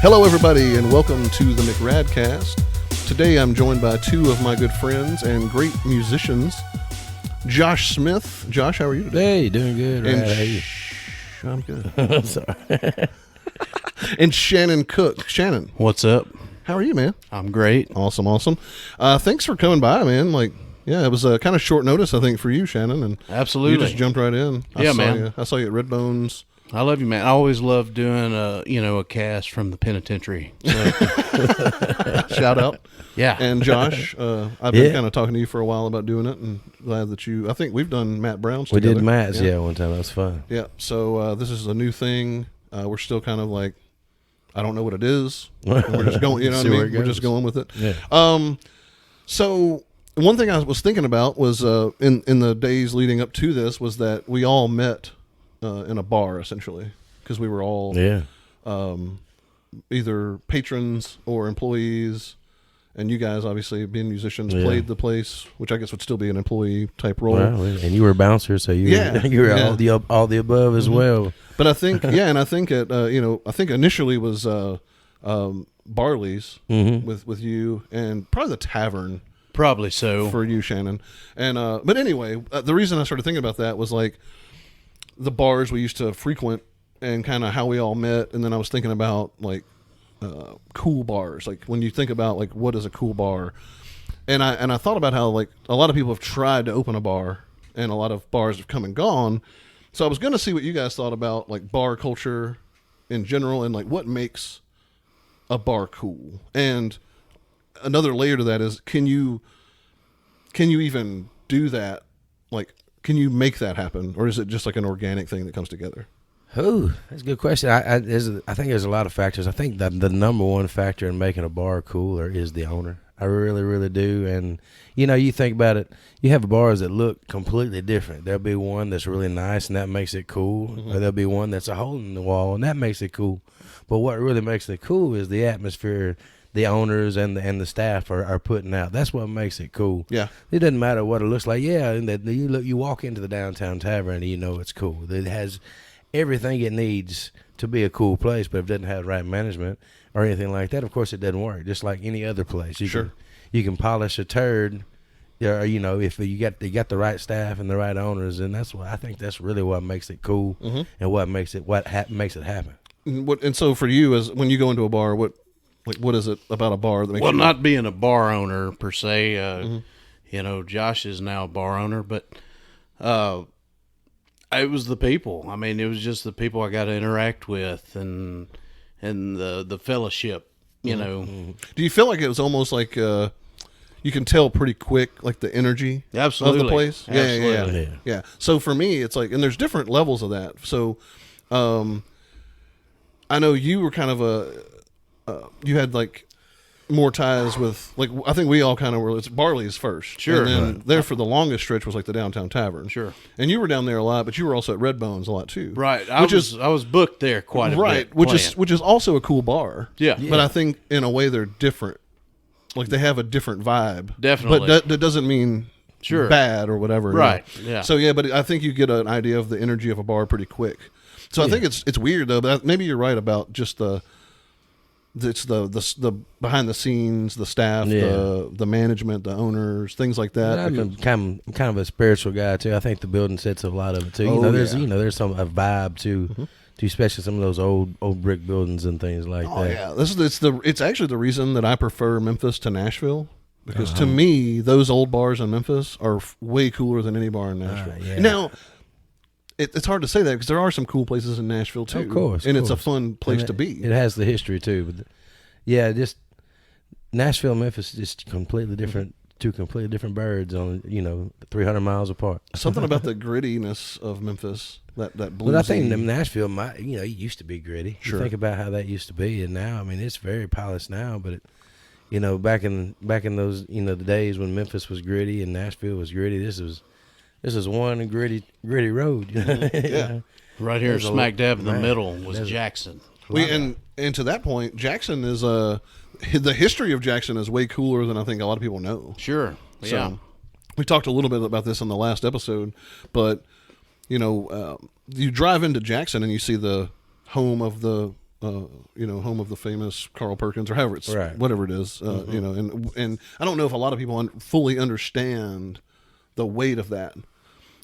Hello, everybody, and welcome to the McRADcast. Today, I'm joined by two of my good friends and great musicians, Josh Smith. Josh, how are you today? Hey, doing good. And How are you? I'm good. I'm sorry. And Shannon Cook. Shannon, What's up? how are you, man? I'm great. Awesome. Thanks for coming by, man. It was kind of short notice, I think, for you, Shannon, and Absolutely. you just jumped right in. Yeah, man. I saw you at Redbones. I love you, man. I always love doing a cast from the penitentiary. So, Shout out. yeah. And Josh, I've been Yeah. kind of talking to you for a while about doing it, and glad that I think we've done Matt Brown's We together. did Matt's, one time. That was fun. Yeah, so this is a new thing. We're still kind of like, I don't know what it is. And we're just going, you know what I See where mean? it We're just goes. going with it. Yeah. So one thing I was thinking about was in the days leading up to this was that we all met in a bar, essentially, because we were all either patrons or employees. And you guys, obviously, being musicians, played the place, which I guess would still be an employee type role. Well, and you were a bouncer, so you were all the above as well. But I think, I think I think initially was Barley's with you, and probably the tavern Probably so. for you, Shannon. And but anyway, the reason I started thinking about that was like the bars we used to frequent and kind of how we all met. And then I was thinking about like cool bars, like when you think about like what is a cool bar, and I thought about how like a lot of people have tried to open a bar, and a lot of bars have come and gone. So I was going to see what you guys thought about like bar culture in general, and like what makes a bar cool. And another layer to that is, can you even do that? Like, can you make that happen, or is it just like an organic thing that comes together? Oh, that's a good question. I think there's a lot of factors. I think that the number one factor in making a bar cooler is the owner. I really, really do. And, you think about it, you have bars that look completely different. There'll be one that's really nice, and that makes it cool. Or there'll be one that's a hole in the wall, and that makes it cool. But what really makes it cool is the atmosphere the owners and the staff are putting out. That's what makes it cool. Yeah. It doesn't matter what it looks like. Yeah, and that you walk into the downtown tavern and you know it's cool. It has everything it needs to be a cool place, but if it doesn't have the right management or anything like that, of course it doesn't work. Just like any other place. You can polish a turd, if you got the right staff and the right owners, and I think that's really what makes it cool and what makes it happen. And so for you, as when you go into a bar, what is it about a bar that makes you not being a bar owner per se, Josh is now a bar owner, but it was the people. I mean, it was just the people I got to interact with and the fellowship, know. Do you feel like it was almost like you can tell pretty quick, like the energy Absolutely. of the place? Absolutely. Yeah. So for me, it's like, and there's different levels of that. So I know you were kind of you had like more ties with, like, I think we all kind of were. It's Barley's first, Sure. and then there for the longest stretch was like the Downtown Tavern, Sure. And you were down there a lot, but you were also at Redbones a lot too, Right. I was booked there quite a bit. Right, which is also a cool bar. Yeah. But I think in a way they're different. Like they have a different vibe. Definitely. But that doesn't mean Sure. bad or whatever. Right. Yeah. So yeah, but I think you get an idea of the energy of a bar pretty quick. So I think it's weird though, but maybe you're right about just the behind the scenes, the staff, the management, the owners, things like that. I'm kind of a spiritual guy too. I think the building sets a lot of it too. There's some a vibe to especially some of those old brick buildings and things like that. Yeah, it's actually the reason that I prefer Memphis to Nashville, because to me those old bars in Memphis are way cooler than any bar in Nashville. Now, it's hard to say that because there are some cool places in Nashville too, of course, it's a fun place to be. It has the history too, but just Nashville, Memphis, just completely different. Two completely different birds on 300 miles apart. Something about the grittiness of Memphis, that bluesy. But I think Nashville, it used to be gritty. Sure. You think about how that used to be, and now, I mean, it's very polished now. But back in those the days when Memphis was gritty and Nashville was gritty, this is one gritty road. Yeah. Right here, smack dab in the middle, was Jackson. And to that point, Jackson is the history of Jackson is way cooler than I think a lot of people know. Sure. So, Yeah. we talked a little bit about this in the last episode, but you drive into Jackson and you see the home of the home of the famous Carl Perkins, or however it's Right. whatever it is, and I don't know if a lot of people fully understand the weight of that,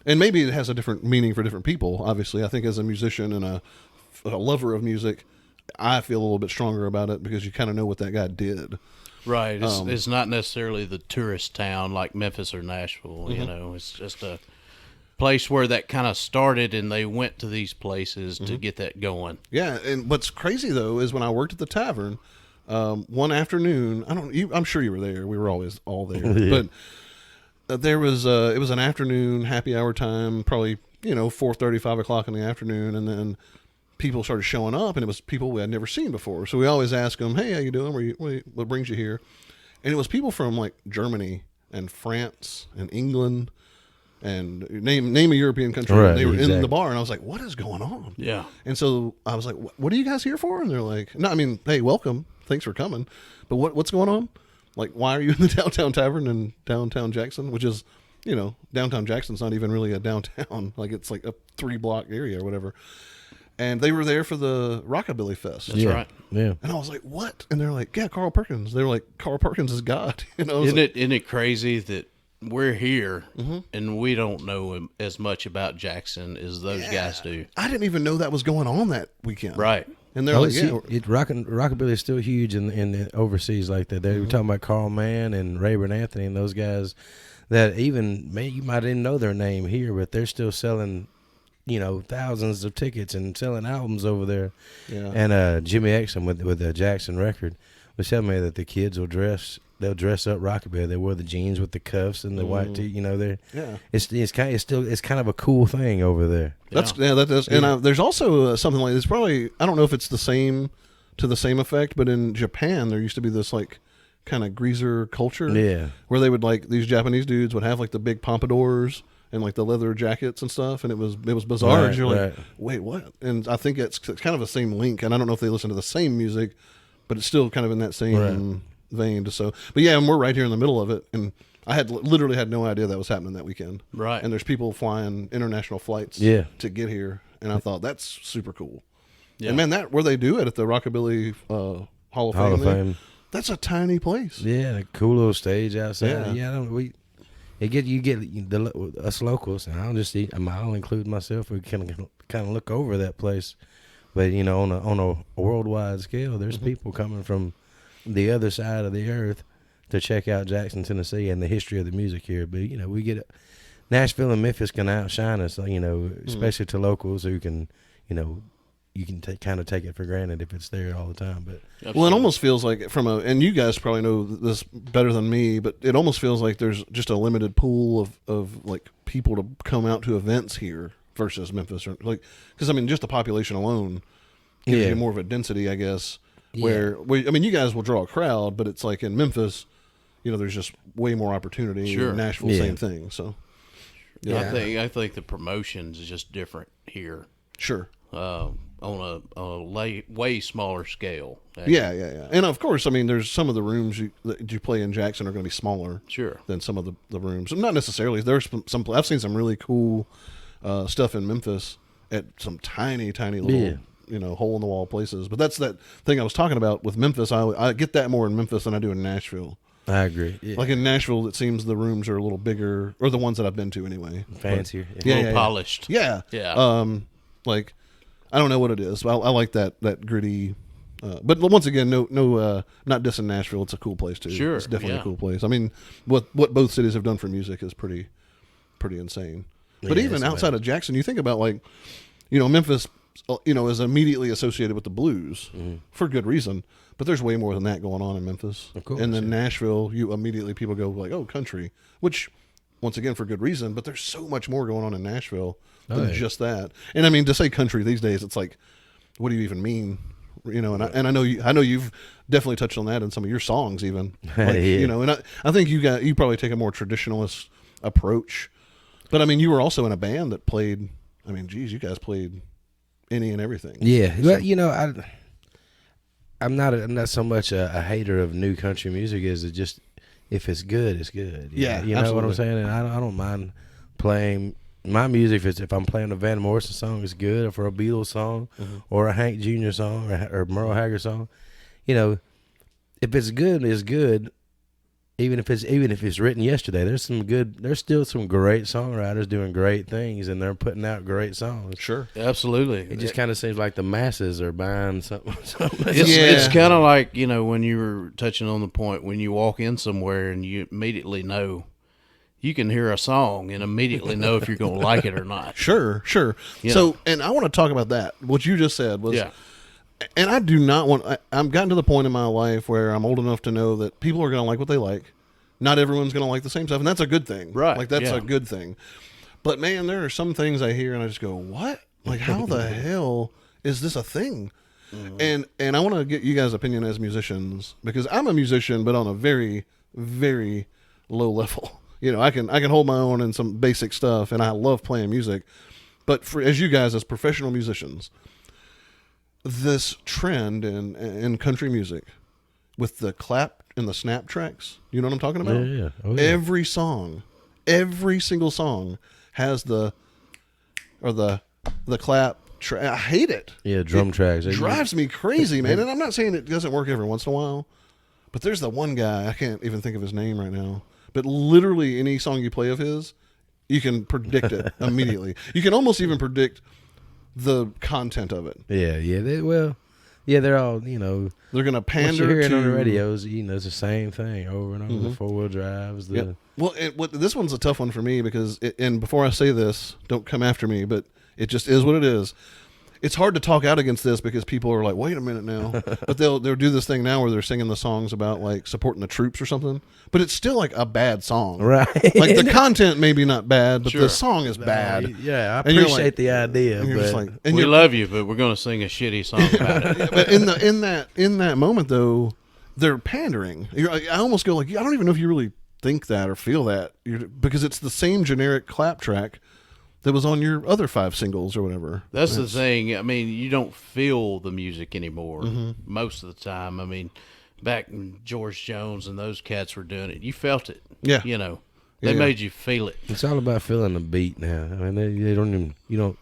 and maybe it has a different meaning for different people. Obviously, I think as a musician and a lover of music, I feel a little bit stronger about it because you kind of know what that guy did. Right. It's not necessarily the tourist town like Memphis or Nashville. It's just a place where that kind of started, and they went to these places to get that going. Yeah, and what's crazy though is when I worked at the tavern, one afternoon, I'm sure you were there. We were always all there, Yeah. but there was it was an afternoon happy hour time, probably 4:30, 5 o'clock in the afternoon, and then people started showing up, and it was people we had never seen before. So we always ask them, "Hey, how you doing? What brings you here?" And it was people from like Germany and France and England. And name a European country. Right, and they were in exactly. the bar, and I was like, "What is going on?" Yeah. And so I was like, "What are you guys here for?" And they're like, "No, I mean, hey, welcome, thanks for coming, but what's going on? Like, why are you in the downtown tavern in downtown Jackson, which is, downtown Jackson's not even really a downtown, like it's like a 3-block area or whatever." And they were there for the Rockabilly Fest. That's right. Yeah. And I was like, "What?" And they're like, "Yeah, Carl Perkins." They're like, "Carl Perkins is God." I was Isn't like, it crazy that we're here and we don't know as much about Jackson as those guys do? I didn't even know that was going on that weekend. Right. And they're like, "Yeah." Rockabilly is still huge in the overseas like that. They were talking about Carl Mann and Rayburn Anthony and those guys that even you might didn't know their name here, but they're still selling, thousands of tickets and selling albums over there. Yeah. And Jimmy Exum with the Jackson record was telling me that the kids they'll dress up rockabilly. They wear the jeans with the cuffs and the white tee. Yeah. It's kind of a cool thing over there. That does. And there's also something like this. Probably, I don't know if it's the same effect, but in Japan there used to be this like kind of greaser culture. Yeah. Where they would these Japanese dudes would have like the big pompadours and like the leather jackets and stuff, and it was bizarre. Right, and you're like, right. "Wait, what?" And I think it's kind of the same link. And I don't know if they listen to the same music, but it's still kind of in that same vein. So, but yeah, and we're right here in the middle of it, and I had literally had no idea that was happening that weekend. Right. And there's people flying international flights to get here, and I thought that's super cool. Yeah. And man, that where they do it at the Rockabilly Hall of Fame. Hall of there, Fame. That's a tiny place. Yeah, a cool little stage outside. Yeah. You get us locals, and I'll include myself. We can kind of look over that place, but on a worldwide scale, there's people coming from the other side of the earth to check out Jackson, Tennessee, and the history of the music here. But we get Nashville and Memphis can outshine us, especially to locals who can, you can kind of take it for granted if it's there all the time. But Well, it almost feels like and you guys probably know this better than me, but it almost feels like there's just a limited pool of like people to come out to events here versus Memphis, or because I mean, just the population alone gives you more of a density, I guess. Yeah. You guys will draw a crowd, but it's like in Memphis, there's just way more opportunity. Sure. In Nashville, same thing. So, I think the promotions is just different here. Sure. On a way smaller scale. Yeah. And of course, I mean, there's some of the rooms that you play in Jackson are going to be smaller, Sure, than some of the rooms. Not necessarily. There's some. I've seen some really cool stuff in Memphis at some tiny little, hole in the wall places. But that's that thing I was talking about with Memphis. I get that more in Memphis than I do in Nashville. I agree. Yeah. Like in Nashville, it seems the rooms are a little bigger, or the ones that I've been to anyway. Fancier. more polished. Yeah. Like, I don't know what it is. I like that gritty. But once again, no, not dissing Nashville. It's a cool place too. Sure, It's definitely yeah. a cool place. I mean, what both cities have done for music is pretty insane. But Yeah, even it's outside of Jackson, you think about Memphis, is immediately associated with the blues for good reason. But there's way more than that going on in Memphis. Of course, And then Nashville, people go like, oh, country, which once again for good reason. But there's so much more going on in Nashville than just that. And I mean, to say country these days, it's like, what do you even mean? And I know you've definitely touched on that in some of your songs, even. Like, and I think you probably take a more traditionalist approach. But I mean, you were also in a band that played. I mean, geez, you guys played any and everything. Yeah, well, I'm not so much a hater of new country music as it just if it's good, it's good. Yeah, you know what I'm absolutely. saying. And I don't mind playing my music, if I'm playing a Van Morrison song, it's good. Or for a Beatles song, or a Hank Jr. song, or Merle Haggard song, if it's good, it's good. Even if it's written yesterday, there's still some great songwriters doing great things, and they're putting out great songs. Sure, absolutely. It just kind of seems like the masses are buying something. It's kind of like, when you were touching on the point, when you walk in somewhere and you immediately know, you can hear a song and immediately know if you're going to like it or not. Sure. So, and I want to talk about that. What you just said was, and I do not want. I've gotten to the point in my life where I'm old enough to know that people are going to like what they like. Not everyone's going to like the same stuff, and that's a good thing. Right. Like, that's a good thing. But, man, there are some things I hear, and I just go, what? Like, how the hell is this a thing? Mm-hmm. And I want to get you guys' opinion as musicians, because I'm a musician, but on a very, very low level. I can hold my own in some basic stuff, and I love playing music. But as you guys, as professional musicians, this trend in country music with the clap and the snap tracks, you know what I'm talking about? Yeah. Oh, yeah. Every single song has the clap track. I hate it. Yeah, drum tracks. It drives me crazy, man. And I'm not saying it doesn't work every once in a while, but there's the one guy, I can't even think of his name right now, but literally any song you play of his, you can predict it immediately. You can almost even predict the content of it. Yeah, they're all, they're going to pander what you hear to on the radios, it's the same thing over and over. The four-wheel drives. Well, this one's a tough one for me because, and before I say this, don't come after me, but it just is what it is. It's hard to talk out against this because people are like, wait a minute now. But they'll do this thing now where they're singing the songs about like supporting the troops or something. But it's still like a bad song. Right. Like the content maybe not bad, but the song is bad. Yeah, I appreciate the idea. But we love you, but we're going to sing a shitty song about it. But in that moment though, they're pandering. I almost go like, I don't even know if you really think that or feel that, because it's the same generic clap track that was on your other 5 singles or whatever. That's the thing. I mean, you don't feel the music anymore most of the time. I mean, back when George Jones and those cats were doing it, you felt it. Yeah. They made you feel it. It's all about feeling the beat now. I mean, they don't even,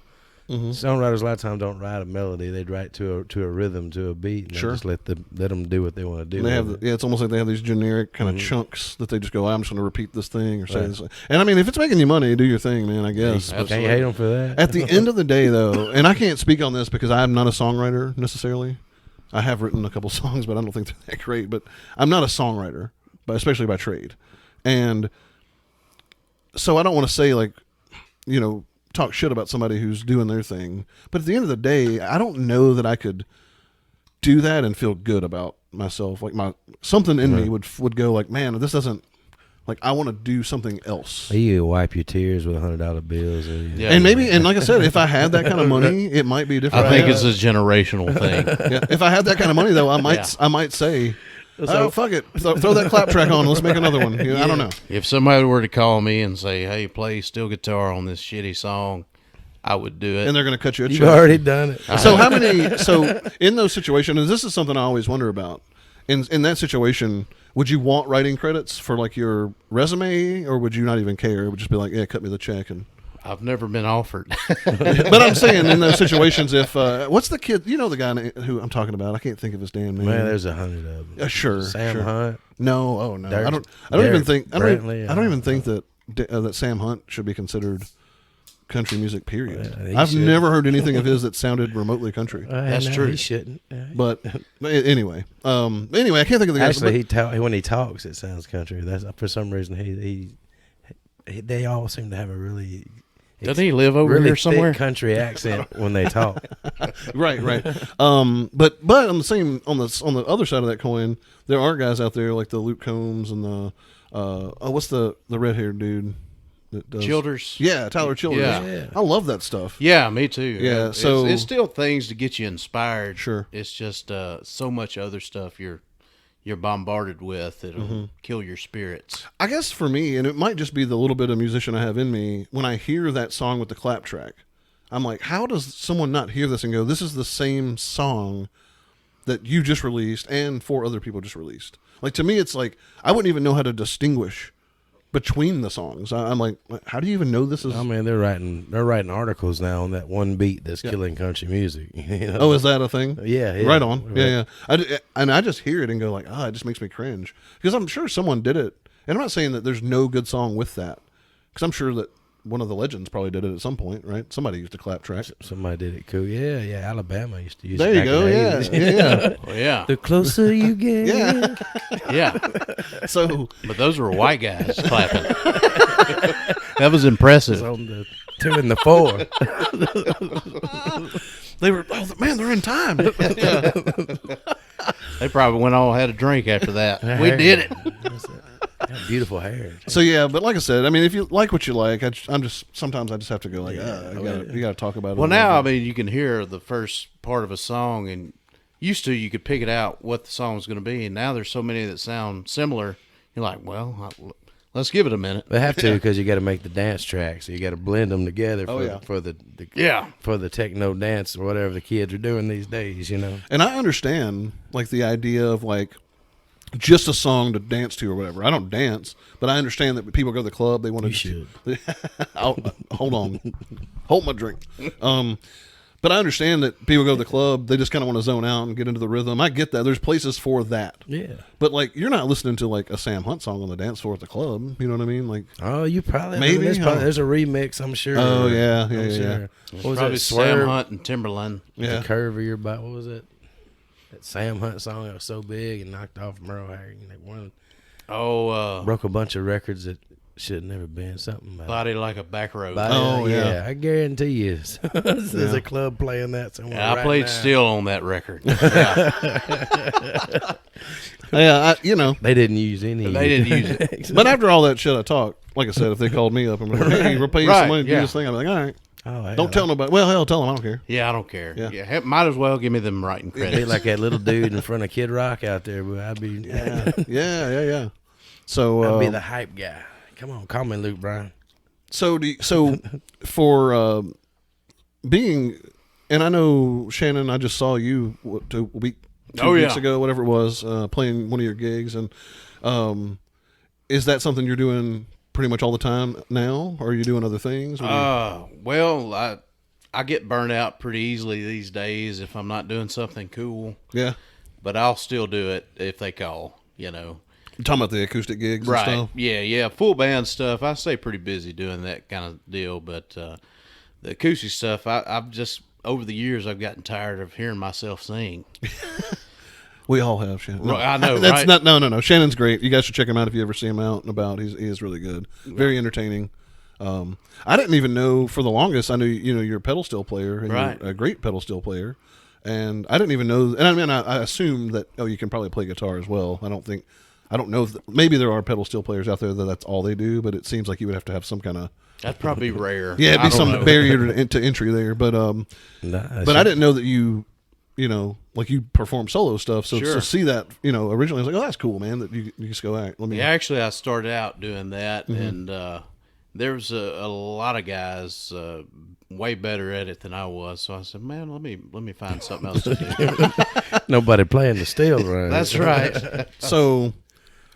songwriters a lot of times don't write a melody. They write to a rhythm, to a beat, and just let them do what they want to do. They have, it's almost like they have these generic kind of chunks that they just go, I'm just going to repeat this thing or say this. And I mean, if it's making you money, do your thing, man, I guess. Can't hate them for that. At the end of the day, though, and I can't speak on this because I'm not a songwriter necessarily. I have written a couple songs, but I don't think they're that great. But I'm not a songwriter, but especially by trade. And so I don't want to say like, talk shit about somebody who's doing their thing. But at the end of the day, I don't know that I could do that and feel good about myself. Like something in me would go like, man, this doesn't, like, I want to do something else. You wipe your tears with $100 bills. And maybe, and like I said, if I had that kind of money, it might be different. I think it's a generational thing. If I had that kind of money, though, I might say, oh, fuck it. Throw that clap track on. Let's make another one. I don't know. If somebody were to call me and say, hey, play steel guitar on this shitty song, I would do it. And they're going to cut you a check. You've already done it. So in those situations, and this is something I always wonder about, in that situation, would you want writing credits for like your resume, or would you not even care? It would just be like, yeah, cut me the check. And I've never been offered. But I'm saying in those situations, if what's the kid? You know the guy who I'm talking about? I can't think of his damn name. Man, there's 100 of them. Sure, Sam Hunt. No, oh no, I don't even think that Sam Hunt should be considered country music. Period. I've never heard anything of his that sounded remotely country. That's true. He shouldn't. But anyway, I can't think of the guy. Actually, when he talks, it sounds country. That's for some reason they all seem to have a really. Doesn't he live over here somewhere? Country accent when they talk. Right. But on the other side of that coin, there are guys out there like the Luke Combs and the what's the red haired dude that does Childers. Yeah, Tyler Childers. Yeah. I love that stuff. Yeah, me too. Yeah, so it's still things to get you inspired. Sure. It's just so much other stuff you're bombarded with that'll kill your spirits. I guess for me, and it might just be the little bit of musician I have in me, when I hear that song with the clap track, I'm like, how does someone not hear this and go, this is the same song that you just released and 4 other people just released? Like, to me, it's like, I wouldn't even know how to distinguish between the songs. I'm like, how do you even know this is? I mean, they're writing articles now on that one beat that's killing country music. You know? Oh, is that a thing? Yeah. Right on. Yeah. I just hear it and go like, it just makes me cringe because I'm sure someone did it, and I'm not saying that there's no good song with that because I'm sure that one of the legends probably did it at some point, right? Somebody used to clap track. Somebody did it cool. Yeah. Alabama used to use there it. There you go. Yeah. Oh, yeah. The closer you get. Yeah. So, but those were white guys clapping. That was impressive. On the 2 and the 4. they were, man, they're in time. Yeah. They probably went on and had a drink after that. We did it. Beautiful hair. So yeah, but like I said, I mean, if you like what you like, sometimes I just have to go like, you got to talk about it. Well, now I mean, you can hear the first part of a song, and used to you could pick it out what the song was going to be, and now there's so many that sound similar. You're like, well, let's give it a minute. They have to because you got to make the dance track, so you got to blend them together for the techno dance or whatever the kids are doing these days, you know. And I understand like the idea of like just a song to dance to or whatever. I don't dance, but I understand that people go to the club. They want to. You should. Hold on, hold my drink. But I understand that people go to the club. They just kind of want to zone out and get into the rhythm. I get that. There's places for that. Yeah. But like, you're not listening to like a Sam Hunt song on the dance floor at the club. You know what I mean? Like, oh, you probably maybe there's a remix. I'm sure. Oh yeah. What was Probably that? Sam Hunt and Timberland. Yeah. The curve of your body. What was it? That Sam Hunt song that was so big and knocked off Merle Haggard. Broke a bunch of records that should have never been. Something about Body Like a Back Road. yeah. I guarantee you. There's a club playing that somewhere. Yeah, I played now. Steel on that record. Yeah. They didn't use any. They didn't use it. But after all that shit I talked, like I said, if they called me up and were like, hey, we're paying some money to do this thing, I'd be like, all right. Oh, Don't tell nobody. Well, hell, tell them I don't care. Yeah, I don't care. Yeah. Yeah, might as well give me them writing Be credits. like that little dude in front of Kid Rock out there, but I'd be Yeah. So I'd be the hype guy. Come on, call me Luke Bryan. So for being, and I know Shannon, I just saw you two weeks ago, whatever it was, playing one of your gigs, and is that something you're doing pretty much all the time now, or are you doing other things? Well, I get burned out pretty easily these days if I'm not doing something cool. Yeah, but I'll still do it if they call. You know, you're talking about the acoustic gigs, right? And stuff? Yeah, full band stuff. I stay pretty busy doing that kind of deal, but the acoustic stuff, I've just over the years I've gotten tired of hearing myself sing. We all have, Shannon. No, I know, that's right? not. No. Shannon's great. You guys should check him out if you ever see him out and about. He is really good. Very entertaining. I didn't even know for the longest. I knew you're a pedal steel player and right. You're a great pedal steel player, and I didn't even know. And I mean, I assumed that you can probably play guitar as well. I don't know if maybe there are pedal steel players out there that's all they do, but it seems like you would have to have some kind of. That'd probably be rare. Yeah, it'd be some barrier to entry there. But but I didn't know that you like you perform solo stuff. So Sure. to see that, originally I was like, oh, that's cool, man. That you just go, all right, let me. Yeah, actually, I started out doing that, and there was a lot of guys way better at it than I was. So I said, man, let me find something else to do. Nobody playing the steel, right? That's right. So.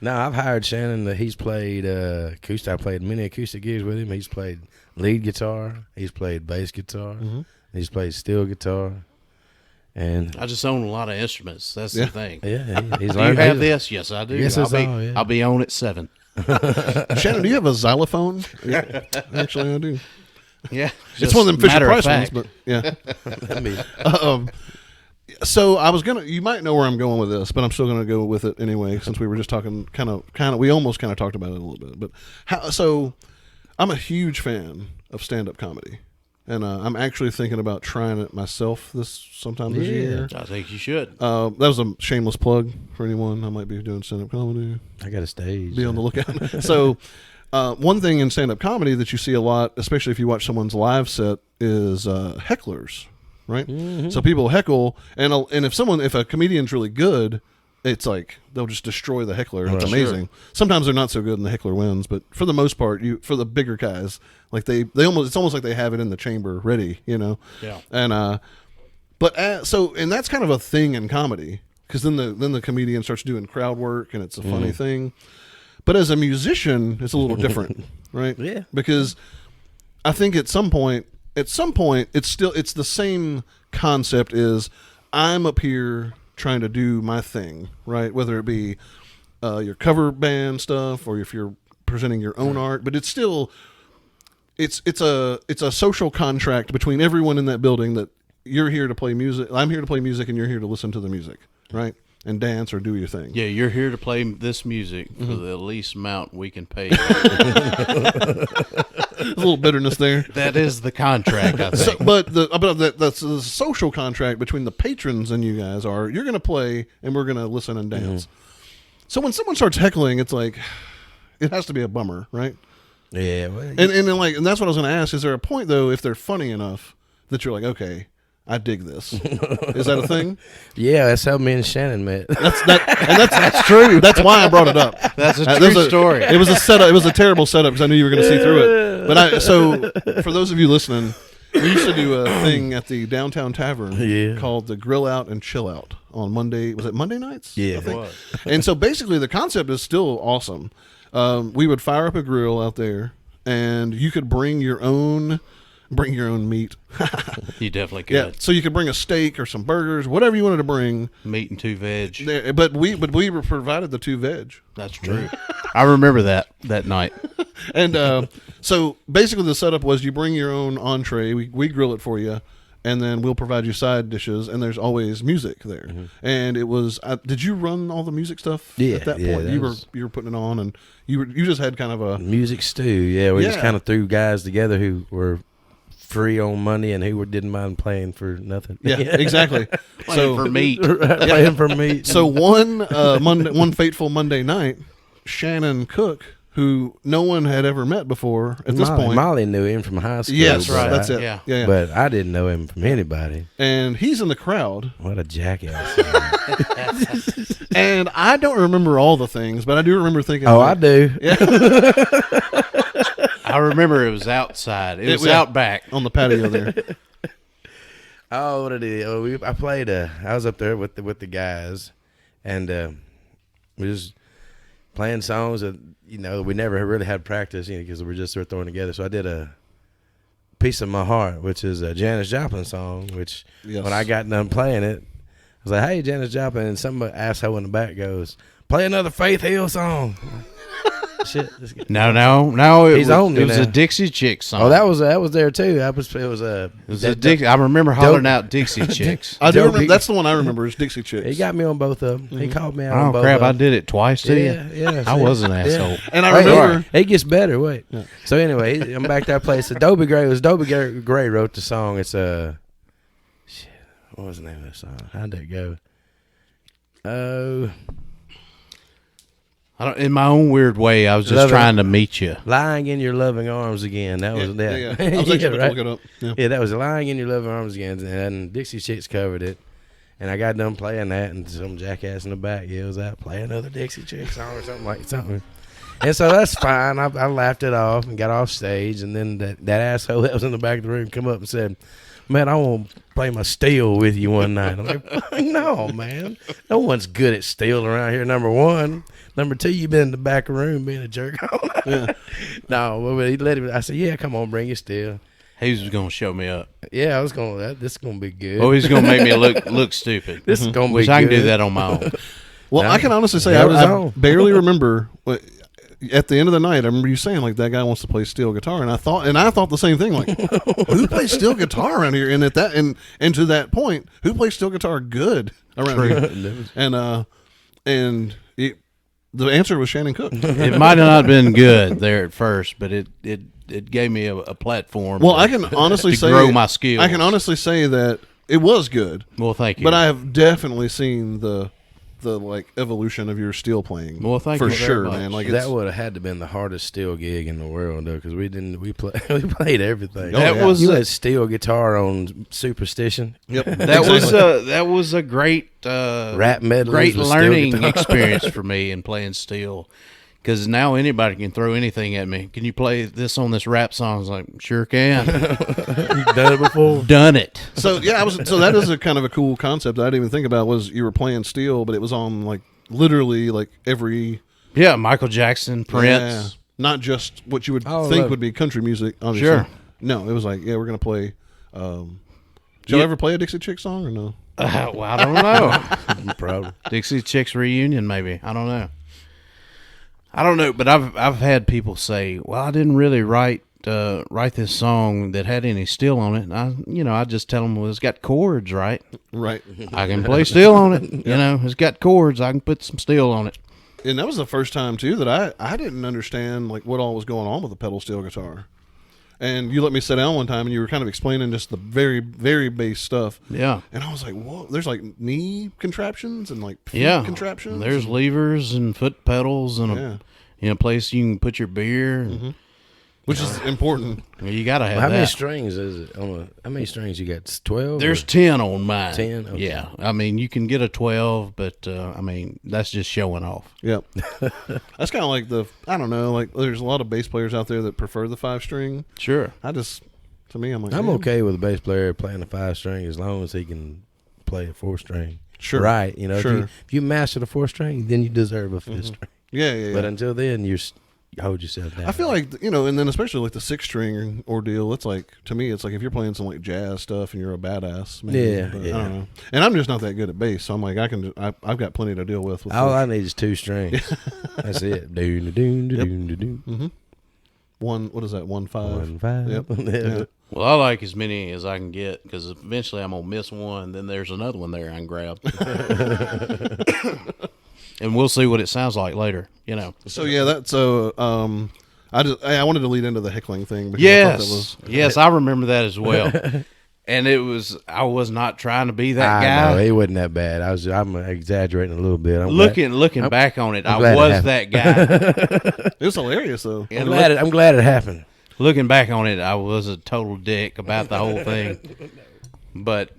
No, I've hired Shannon. He's played acoustic. I played many acoustic gigs with him. He's played lead guitar. He's played bass guitar. Mm-hmm. He's played steel guitar. And I just own a lot of instruments. That's the thing. yeah, he's Do you have this? Yes, I do. Yes, I'll be on at 7. Shannon, do you have a xylophone? Yeah, actually, I do. Yeah, It's one of them Fisher Price ones, fact. but yeah. So I was you might know where I'm going with this, but I'm still gonna go with it anyway, since we were just talking kind of we almost kind of talked about it a little bit. But so I'm a huge fan of stand-up comedy, and I'm actually thinking about trying it myself sometime this year. I think you should. That was a shameless plug for anyone. I might be doing stand-up comedy. I got a stage. Be on the lookout. So one thing in stand-up comedy that you see a lot, especially if you watch someone's live set, is hecklers. Right, so people heckle, and if a comedian's really good, it's like they'll just destroy the heckler. It's amazing. Sure. Sometimes they're not so good, and the heckler wins. But for the most part, for the bigger guys, like it's almost like they have it in the chamber ready, Yeah. And and that's kind of a thing in comedy, because then the comedian starts doing crowd work, and it's a funny thing. But as a musician, it's a little different, right? Yeah. Because I think at some point, it's the same concept is I'm up here trying to do my thing, right? Whether it be your cover band stuff or if you're presenting your own art, but it's still it's a social contract between everyone in that building that you're here to play music, I'm here to play music, and you're here to listen to the music, right? And dance or do your thing. Yeah, you're here to play this music for the least amount we can pay. A little bitterness there. That is the contract, I think. That's the social contract between the patrons and you guys are you're going to play and we're going to listen and dance. So when someone starts heckling, it's like it has to be a bummer, right? Yeah, well, And and that's what I was going to ask. Is there a point though if they're funny enough that you're like, okay, I dig this? Is that a thing? yeah, that's how me and Shannon met. That's true. That's why I brought it up. That's a true story. It was a setup. It was a terrible setup because I knew you were going to see through it. But so for those of you listening, we used to do a thing at the downtown tavern called the Grill Out and Chill Out on Monday. Was it Monday nights? Yeah, I think. And so basically the concept is still awesome. We would fire up a grill out there, and you could bring your own meat. You definitely could. Yeah, so you could bring a steak or some burgers, whatever you wanted to bring. Meat and 2 veg. There, but we were provided the 2 veg. That's true. I remember that night. And so basically the setup was you bring your own entree, we grill it for you, and then we'll provide you side dishes, and there's always music there. And it was did you run all the music stuff at that point? You were putting it on, and you just had kind of a music stew. Yeah, we just kind of threw guys together who were free on money and who didn't mind playing for nothing. Yeah, exactly. Playing for meat. Playing for meat. So one fateful Monday night, Shannon Cook, who no one had ever met before at this point. Molly knew him from high school. Yes, right. That's it. Yeah. But I didn't know him from anybody. And he's in the crowd. What a jackass. And I don't remember all the things, but I do remember thinking. Oh, I do. Yeah. I remember it was outside. It was out back on the patio there. Oh, what did I played. I was up there with the guys, and we was playing songs that we never really had practice, because we were just throwing together. So I did a "Piece of My Heart," which is a Janis Joplin song. Which when I got done playing it, I was like, "Hey, Janis Joplin," and some asshole in the back goes, "Play another Faith Hill song." Shit. No. It was now. a Dixie Chicks song. Oh, that was there too. I remember hollering out Dixie Chicks. I do remember. That's the one I remember is Dixie Chicks. He got me on both of them. He called me out on Oh both crap! of them. I did it twice to you. Yeah. I was an asshole. And I remember it gets better. Wait. Yeah. So anyway, I'm back to that place. Adobe Gray wrote the song. It's shit. What was the name of that song? How'd that go? In my own weird way, I was just trying to meet you. Lying in your loving arms again. That was that. Yeah. I was actually right? look it up. Yeah, that was Lying in Your Loving Arms again. And Dixie Chicks covered it. And I got done playing that, and some jackass in the back yells out, "Play another Dixie Chicks song," or something. And so that's fine. I laughed it off and got off stage. And then that asshole that was in the back of the room come up and said, "Man, I want to play my steel with you one night." I'm like, "No, man. No one's good at steel around here, number one. Number two, you've been in the back of the room being a jerk all night." Yeah. No, he let him. I said, "Yeah, come on, bring your steel." He was going to show me up. Yeah, I was going to. This is going to be good. Oh, he's going to make me look stupid. This is going to be Which good. I can do that on my own. Well, I can honestly say I barely remember. At the end of the night, I remember you saying like that guy wants to play steel guitar, and I thought the same thing. Like, who plays steel guitar around here? And at that and to that point, who plays steel guitar good around here? And the answer was Shannon Cook. It might have not been good there at first, but it gave me a platform. Well, I can honestly say grow my skills. I can honestly say that it was good. Well, thank you. But I have definitely seen the like evolution of your steel playing. Well, thank you for very sure, much. man. Like that would have had to been the hardest steel gig in the world, though, because we played everything. You had steel guitar on Superstition. Yep, that was a great rap medley, great learning experience for me in playing steel. Because now anybody can throw anything at me. Can you play this on this rap song? I was like, sure can. You've done it before? Done it. So yeah, so that is a kind of a cool concept I didn't even think about. Was you were playing steel, but it was on like literally like every Yeah, Michael Jackson, Prince. Yeah. Not just what you would Oh, think look. would be country music, obviously. Sure. No, it was like, yeah, we're going to play. Did you ever play a Dixie Chick song or no? Well, I don't know. Probably. Dixie Chicks reunion, maybe. I don't know, but I've had people say, "Well, I didn't really write this song that had any steel on it." And I just tell them, "Well, it's got chords, right? Right. I can play steel on it. You know, it's got chords. I can put some steel on it." And that was the first time, too, that I didn't understand like what all was going on with the pedal steel guitar. And you let me sit down one time, and you were kind of explaining just the very, very base stuff. Yeah. And I was like, whoa, there's like knee contraptions and like feet contraptions. There's levers and foot pedals and a place you can put your beer. And, which is important. You got to have How that. many strings is it? How many strings you got? 12? There's 10 on mine. 10? Okay. Yeah. I mean, you can get a 12, but that's just showing off. Yep. That's kind of like I don't know, like there's a lot of bass players out there that prefer the 5-string. Sure. To me, I'm like, I'm man. okay with a bass player playing the 5-string as long as he can play a 4-string. Sure. Right. Sure. If you master the 4-string, then you deserve a 5th string. Yeah. But until then, hold yourself down. I feel like, and then especially like the 6-string ordeal, it's like, to me, it's like if you're playing some like jazz stuff and you're a badass. Maybe, Yeah. I don't know. And I'm just not that good at bass, so I'm like, I've got plenty to deal with. All I need is 2 strings. That's it. Doon, doon, doon, doon, doon. What is that? 1-5. 1-5. Yep. Yeah. Well, I like as many as I can get because eventually I'm going to miss one. Then there's another one there I can grab. And we'll see what it sounds like later, So yeah, I wanted to lead into the heckling thing because I thought that was Yes, I remember that as well. And I was not trying to be that guy. No, it wasn't that bad. I'm exaggerating a little bit. Looking back on it, I glad it was that guy. it was hilarious though. I'm glad it happened. Looking back on it, I was a total dick about the whole thing. But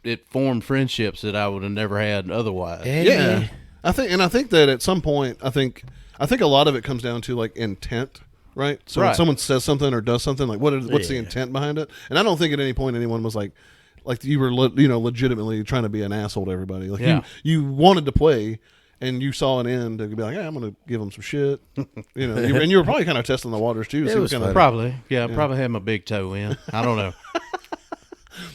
it formed friendships that I would have never had otherwise. Yeah. I think that at some point, I think a lot of it comes down to like intent, right? So when someone says something or does something, like what's the intent behind it? And I don't think at any point anyone was like you were legitimately trying to be an asshole to everybody. Like you wanted to play. And you saw an end to be like, hey, I'm going to give them some shit. And you were probably kind of testing the waters too. It was probably. Yeah, probably had my big toe in. I don't know.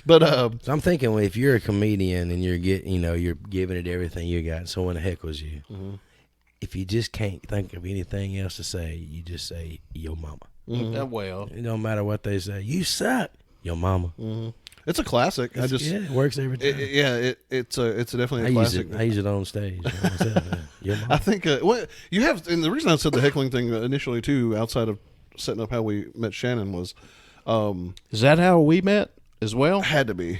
But so I'm thinking, if you're a comedian and you're giving it everything you got, someone heckles you. Mm-hmm. If you just can't think of anything else to say, you just say your mama. Mm-hmm. Well, it don't matter what they say. You suck, your mama. Mm-hmm. It's a classic. It works every time. It's definitely a classic. I use it on stage. Your mama. I think what you have, and the reason I said the heckling thing initially too, outside of setting up how we met Shannon, was is that how we met as well? Had to be.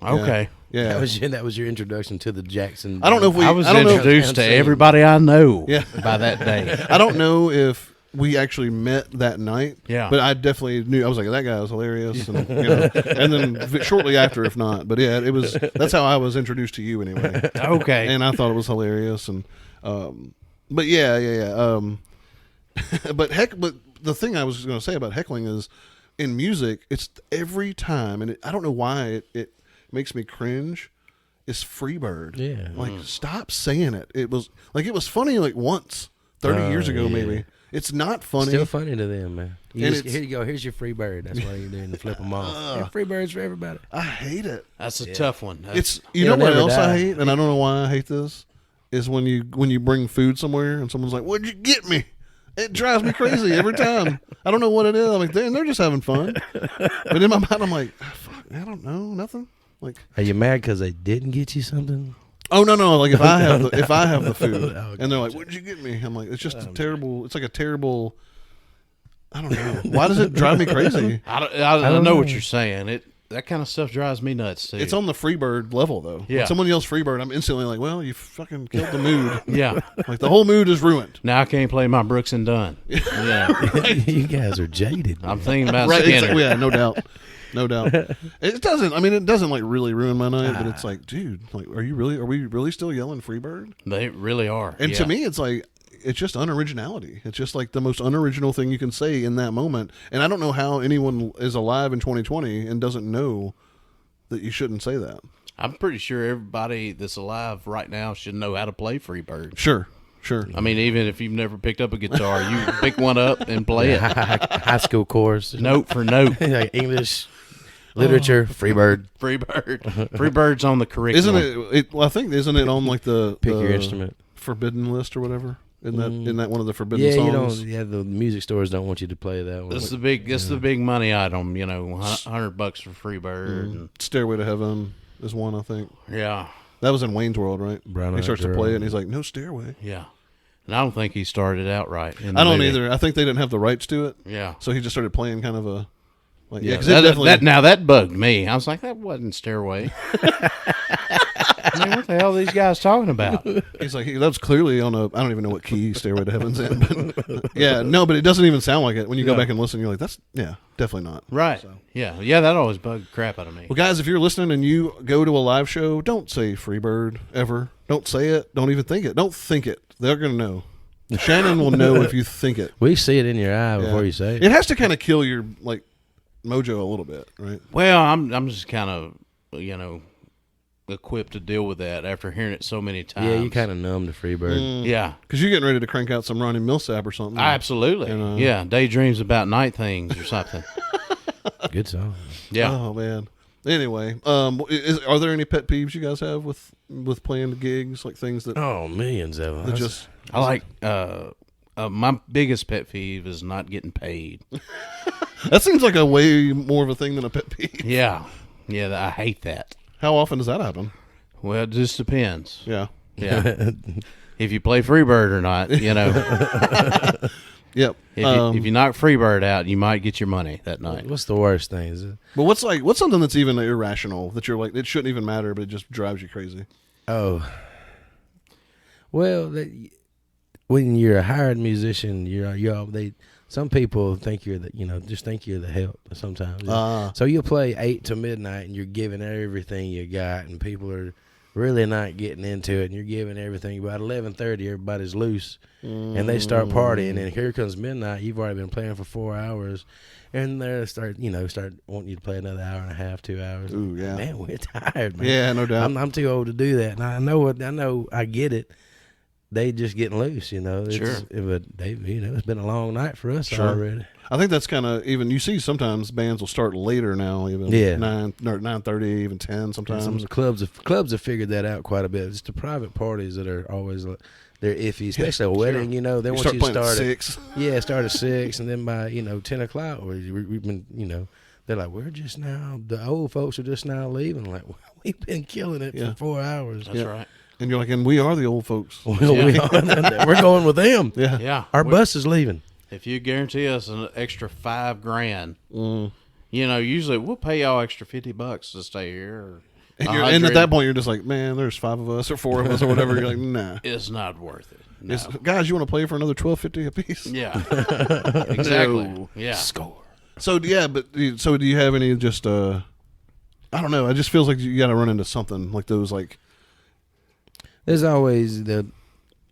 Okay. Yeah. That was your introduction to the Jackson. I don't know if I was introduced to everybody I know by that day. I don't know if we actually met that night. Yeah. But I definitely knew. I was like, that guy was hilarious. And, and then shortly after, if not. But yeah, that's how I was introduced to you anyway. Okay. And I thought it was hilarious. And but yeah. But the thing I was going to say about heckling is, in music, it's every time, and I don't know why it makes me cringe, is Freebird. Yeah. Like, stop saying it. It was funny like once, 30 years ago maybe. It's not funny. Still funny to them, man. Here you go. Here's your free bird. That's why you're doing to flip them off. Free birds for everybody. I hate it. That's a tough one. It's you know what else I hate, and I don't know why I hate this, is when you bring food somewhere and someone's like, "What'd you get me?" It drives me crazy every time. I don't know what it is. I'm like, they're just having fun. But in my mind, I'm like, fuck, I don't know, nothing. Like, are you mad because they didn't get you something? Oh no! Like if I have the food and they're like, "What'd you get me?" I'm like, "It's just terrible. It's like a terrible." I don't know. Why does it drive me crazy? I don't know what you're saying. That kind of stuff drives me nuts too. It's on the Freebird level though. Yeah. When someone yells Freebird, I'm instantly like, "Well, you fucking killed the mood." Yeah. Like the whole mood is ruined. Now I can't play my Brooks and Dunn. Yeah. You guys are jaded. I'm thinking about Right? Skinner. Exactly, yeah, no doubt. No doubt. It doesn't. I mean, it doesn't like really ruin my night, but it's like, dude, like, are we really still yelling Freebird? They really are. And to me, it's like, it's just unoriginality. It's just like the most unoriginal thing you can say in that moment. And I don't know how anyone is alive in 2020 and doesn't know that you shouldn't say that. I'm pretty sure everybody that's alive right now should know how to play Freebird. Sure. Sure. I mean, even if you've never picked up a guitar, you pick one up and play it High school course, note for note. like English, literature, Freebird. Freebird's on the curriculum. Isn't it? Well, I think isn't it on like the Pick your instrument. forbidden list or whatever? Isn't that one of the forbidden Yeah, songs? you don't. Yeah, the music stores don't want you to play that one. This is the big. This is the big money item. You know, $100 for Freebird. And, Stairway to Heaven is one, I think. yeah, That was in Wayne's World, right? Brown He Eyed starts to Girl. play it, and he's like, "No stairway." yeah. And I don't think he started out right. In the I don't movie. either. I think they didn't have the rights to it, Yeah. so he just started playing kind of a like Yeah, 'cause it definitely. now that bugged me. I was like, that wasn't Stairway. I mean, what the hell are these guys talking about? He's like, that was clearly on a. I don't even know what key Stairway to Heaven's in, but yeah, no, but it doesn't even sound like it when you go No. back and listen. You're like, that's definitely not. Right. So. Yeah. That always bugged the crap out of me. Well, guys, if you're listening and you go to a live show, don't say Freebird ever. Don't say it. Don't even think it. Don't think it. They're gonna know. Shannon will know if you think it. We see it in your eye Yeah. before you say it. It has to kind of kill your like mojo a little bit, right? Well, I'm just kind of, equipped to deal with that after hearing it so many times. Yeah, you kind of numb to Freebird. Yeah. Because you're getting ready to crank out some Ronnie Millsap or something. Absolutely. And, yeah. Daydreams about night things or something. Good song. Yeah. Oh man. Anyway, are there any pet peeves you guys have with playing the gigs, like things that, Oh, millions of them. that just? I like, my biggest pet peeve is not getting paid. That seems like a way more of a thing than a pet peeve. Yeah. Yeah. I hate that. How often does that happen? Well, it just depends. Yeah. Yeah. If you play Freebird or not, Yep. If you knock Freebird out, you might get your money that night. What's the worst thing? Is it? But what's something that's even irrational that you're like, it shouldn't even matter, but it just drives you crazy? Oh, well, when you're a hired musician, some people think you're just think you're the help sometimes. So you'll play 8 to midnight and you're giving everything you got, and people are really not getting into it, and you're giving everything. About 11:30, everybody's loose, and they start partying, and here comes midnight. You've already been playing for 4 hours, and they start wanting you to play another hour and a half, 2 hours. Ooh, yeah. Man, we're tired, man. Yeah, no doubt. I'm too old to do that, and I get it. They just getting loose, Sure. But it's been a long night for us Sure. already. I think that's kind of even. You see, sometimes bands will start later now, even 9:30, even 10 sometimes. Some of the clubs have figured that out quite a bit. It's the private parties that are always they're iffy, especially a wedding. They want you to playing start at 6. start at 6, and then by 10 o'clock, we've been they're like, we're just now, the old folks are just now leaving. Like, well, we've been killing it for 4 hours. That's right. And you're like, and we are the old folks. Well, we're going with them. Yeah. Yeah. Our bus is leaving. If you guarantee us an extra $5,000, usually we'll pay y'all extra $50 to stay here. Or And at that point, you're just like, man, there's 5 of us or 4 of us or whatever. You're like, nah. it's not worth it. No. Guys, you want to play for another $12.50 a piece? Yeah. Exactly. No. Yeah. Score. So do you have any just I don't know. It just feels like you got to run into something like those like. There's always the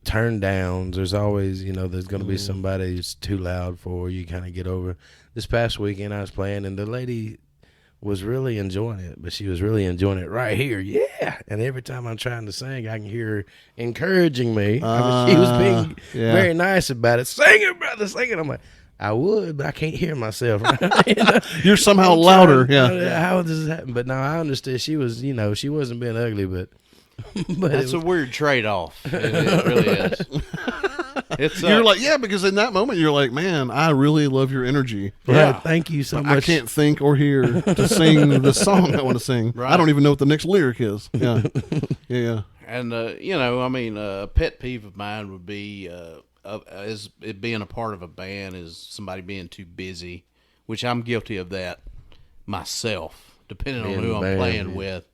turn downs. There's always, there's going to be somebody who's too loud for you kind of get over. This past weekend I was playing, and the lady was really enjoying it, but she was really enjoying it right here. Yeah. And every time I'm trying to sing, I can hear her encouraging me. She was being very nice about it. Sing it, brother, sing it. I'm like, I would, but I can't hear myself. You're somehow louder. Yeah. How does this happen? But no, I understood. She was, she wasn't being ugly, but That's a weird trade-off. It really is. You're like, because in that moment you're like, man, I really love your energy. Right, thank you so But much. I can't think or hear to sing the song I want to sing. Right. I don't even know what the next lyric is. Yeah. Yeah. And a pet peeve of mine would be as it being a part of a band is somebody being too busy, which I'm guilty of that myself, depending on who I'm playing with.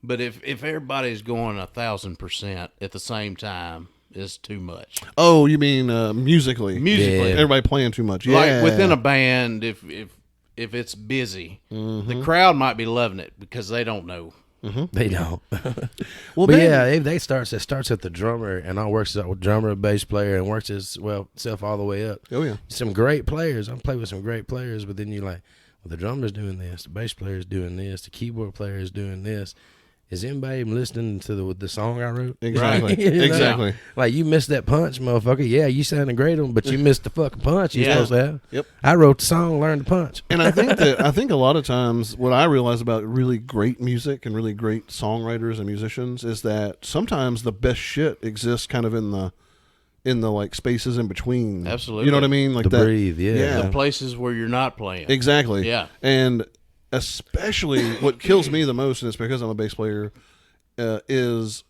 But if everybody's going 1,000% at the same time, it's too much. Oh, you mean musically? Musically, Everybody playing too much. Yeah. like within a band, if it's busy, the crowd might be loving it because they don't know. They don't. Well, But it starts at the drummer, and all works as a drummer, bass player, and works itself all the way up. Oh yeah. Some great players. I'm playing with some great players, but then you're like, well, the drummer's doing this, the bass player's doing this, the keyboard player is doing this, is anybody even listening to the song I wrote? Exactly. You know? Exactly. Like, you missed that punch, motherfucker. Yeah, you sounded great on, but you missed the fucking punch you're Yeah. supposed to have. Yep. I wrote the song, learned the punch. And I think a lot of times what I realize about really great music and really great songwriters and musicians is that sometimes the best shit exists kind of in the like spaces in between. Absolutely. You know what I mean? Like To that. breathe, yeah. The places where you're not playing. Exactly. Yeah. And especially what kills me the most, and it's because I'm a bass player, is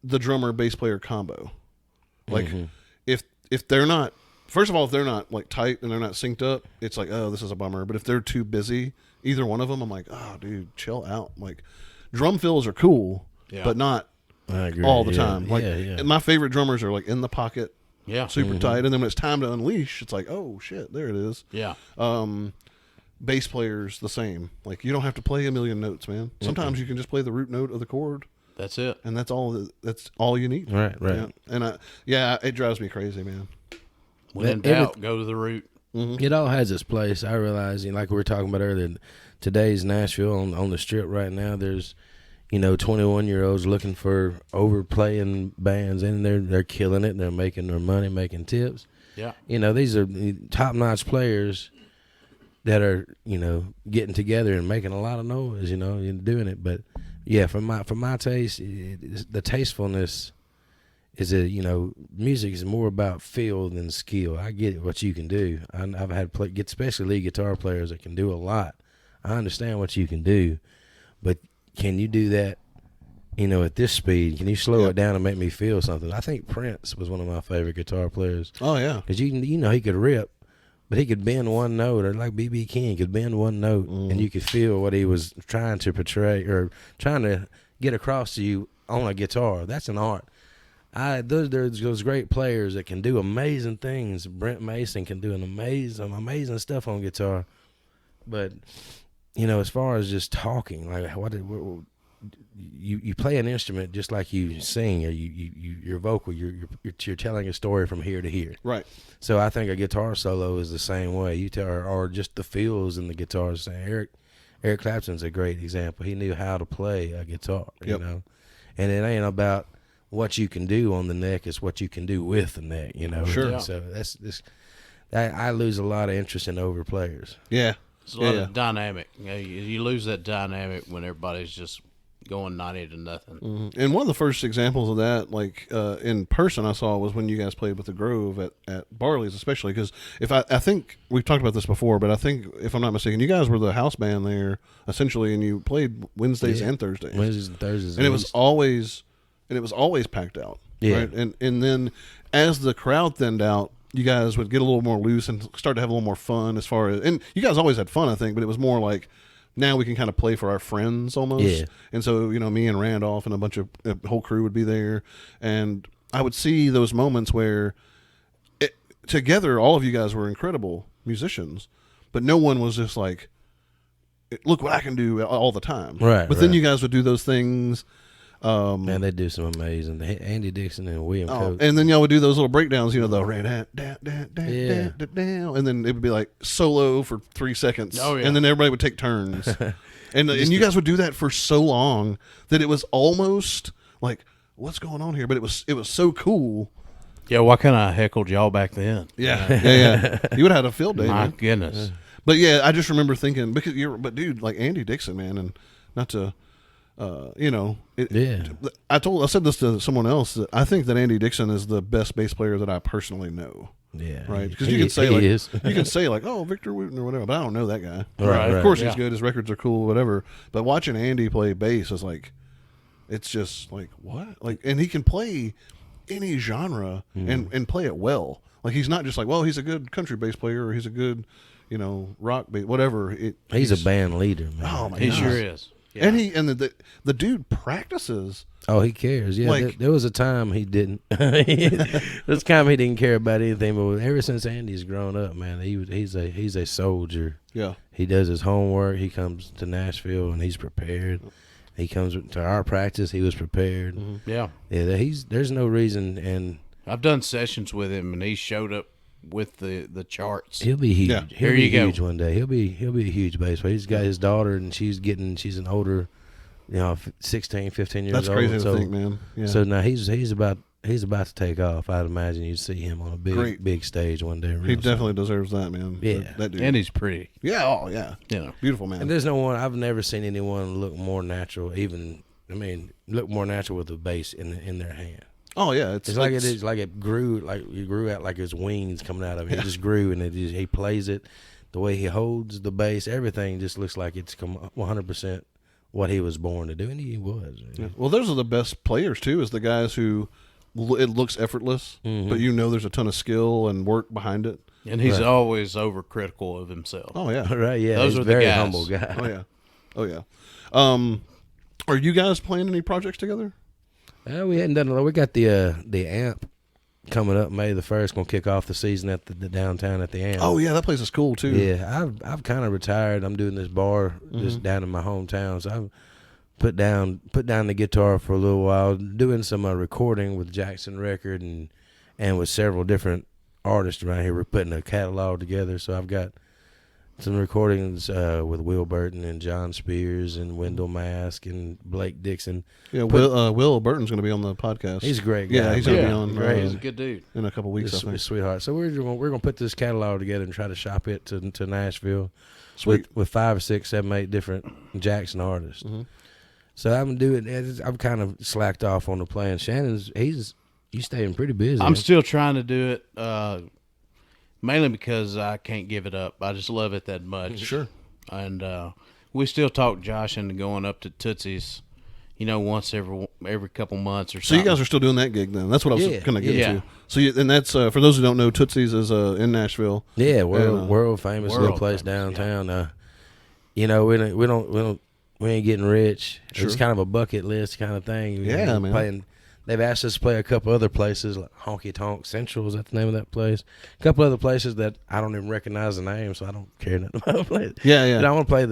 the drummer bass player combo. Like if they're not, first of all, if they're not like tight and they're not synced up, it's like, oh, this is a bummer. But if they're too busy, either one of them, I'm like, oh, dude, chill out. Like, drum fills are cool, but not I agree. all the Yeah. time. Like, yeah. my favorite drummers are like in the pocket, Yeah. super tight, and then when it's time to unleash, it's like, oh shit, there it is. Yeah. Bass players the same. Like, you don't have to play a million notes, man. Sometimes you can just play the root note of the chord, That's it. and that's all you need. Right. Yeah. And it drives me crazy, man. When in Every- doubt, go to the root. It all has its place. I realize, like we were talking about earlier, today's Nashville on the strip right now, there's, 21-year-olds looking for overplaying bands, and they're killing it. They're making their money, making tips. Yeah. These are top-notch players that are, getting together and making a lot of noise, and doing it. But yeah, for my taste, the tastefulness is music is more about feel than skill. I get what you can do. I've had especially lead guitar players that can do a lot. I understand what you can do, but can you do that? At this speed, can you slow it down and make me feel something? I think Prince was one of my favorite guitar players. Oh yeah, because he could rip, but he could bend one note, or like B.B. King could bend one note, and you could feel what he was trying to portray or trying to get across to you on a guitar. That's an art. There's those great players that can do amazing things. Brent Mason can do amazing stuff on guitar, but as far as just talking, like you play an instrument just like you sing, or you're vocal. You're telling a story from here to here. right. So I think a guitar solo is the same way. Or just the feels in the guitar. Eric Clapton's a great example. He knew how to play a guitar, and it ain't about what you can do on the neck. It's what you can do with the neck, Sure. Yeah. So that's this. I lose a lot of interest in over players. Yeah. It's a lot of dynamic. You lose that dynamic when everybody's just going 90 to nothing. And one of the first examples of that, like in person, I saw was when you guys played with the Grove at Barley's, especially because I think we've talked about this before, but I think if I'm not mistaken, you guys were the house band there essentially, and you played Wednesdays and Thursdays. Wednesdays and Thursdays, and it was always packed out. Yeah. Right? And then as the crowd thinned out, you guys would get a little more loose and start to have a little more fun as far as, and you guys always had fun, I think, but it was more like, now we can kind of play for our friends almost. Yeah. And so, me and Randolph and a bunch of the whole crew would be there. And I would see those moments where together, all of you guys were incredible musicians, but no one was just like, look what I can do all the time. Right. But then you guys would do those things. Man, they do some amazing. Andy Dixon and William Coates. And then y'all would do those little breakdowns, the down, and then it would be like solo for 3 seconds. Oh, yeah. And then everybody would take turns. and you guys would do that for so long that it was almost like, what's going on here? But it was so cool. Yeah, what kind of heckled y'all back then? Yeah. You would have had a field day, My man. goodness. But yeah, I just remember thinking, but dude, like Andy Dixon, man, and not to I said this to someone else, that I think that Andy Dixon is the best bass player that I personally know. Yeah, Right, because he you can say is. you can say like, oh, Victor Wooten or whatever, but I don't know that guy. Right, Of course he's yeah. good. His records are cool, whatever. But watching Andy play bass is like, it's just like what, like, and he can play any genre and play it well. Like he's not just like, well, he's a good country bass player or he's a good, rock bass, whatever. He's a band leader, man. Oh my He gosh. sure is. Yeah. And the dude practices. Oh, he cares. Yeah, Like- there was a time he didn't. There's a time he didn't care about anything. But ever since Andy's grown up, man, he's a soldier. Yeah. He does his homework. He comes to Nashville and he's prepared. He comes to our practice. He was prepared. Yeah. Yeah, there's no reason, and I've done sessions with him, and he showed up with the charts. he'll be huge. Yeah. He'll Here be you go. huge one day. He'll be a huge bass player. He's got his daughter, and she's an older 16, 15 years That's old. crazy to think, man. Yeah. So now he's about to take off. I'd imagine you'd see him on a big stage one day. He definitely deserves that, man. Yeah. That dude. And he's pretty. Yeah, oh yeah. Beautiful man. And there's no one, I've never seen anyone look more natural, look more natural with the bass in their hand. Oh yeah, it's like it grew, like he grew out like his wings coming out of him. It just grew, and he plays it, the way he holds the bass, everything just looks like it's come 100% what he was born to do, and he was. Yeah. Well, those are the best players too, is the guys who it looks effortless, but there's a ton of skill and work behind it. And he's always overcritical of himself. Oh yeah, right. Yeah, those he's are a very the guys. humble guy. Oh yeah. Are you guys playing any projects together? We hadn't done a lot. We got the amp coming up May the 1st. Gonna kick off the season at the downtown at the amp. Oh yeah, that place is cool too. Yeah, I've kind of retired. I'm doing this bar just down in my hometown. So I've put down the guitar for a little while, doing some recording with Jackson Record and with several different artists around here. We're putting a catalog together. So I've got some recordings with Will Burton and John Spears and Wendell Mask and Blake Dixon. Yeah, Will Burton's going to be on the podcast. He's a great guy. Yeah, he's going to be on. Great. He's a good dude. In a couple weeks, I think. Sweetheart. So we're going to put this catalog together and try to shop it to Nashville. Sweet. With 5, 6, 7, 8 different Jackson artists. So I'm doing. I've kind of slacked off on the playing. Shannon's he's staying pretty busy. I'm still trying to do it. Mainly because I can't give it up. I just love it that much. Sure. And we still talk Josh into going up to Tootsie's, once every couple months or So something. you guys are still doing that gig then? That's what I was going to get Yeah. to. So and that's for those who don't know, Tootsie's is in Nashville. Yeah, world famous little place downtown. We ain't getting rich. Sure. It's kind of a bucket list kind of thing. Yeah, man. They've asked us to play a couple other places, like Honky Tonk Central, is that the name of that place? A couple other places that I don't even recognize the name, so I don't care nothing about playing. Yeah. But I want to play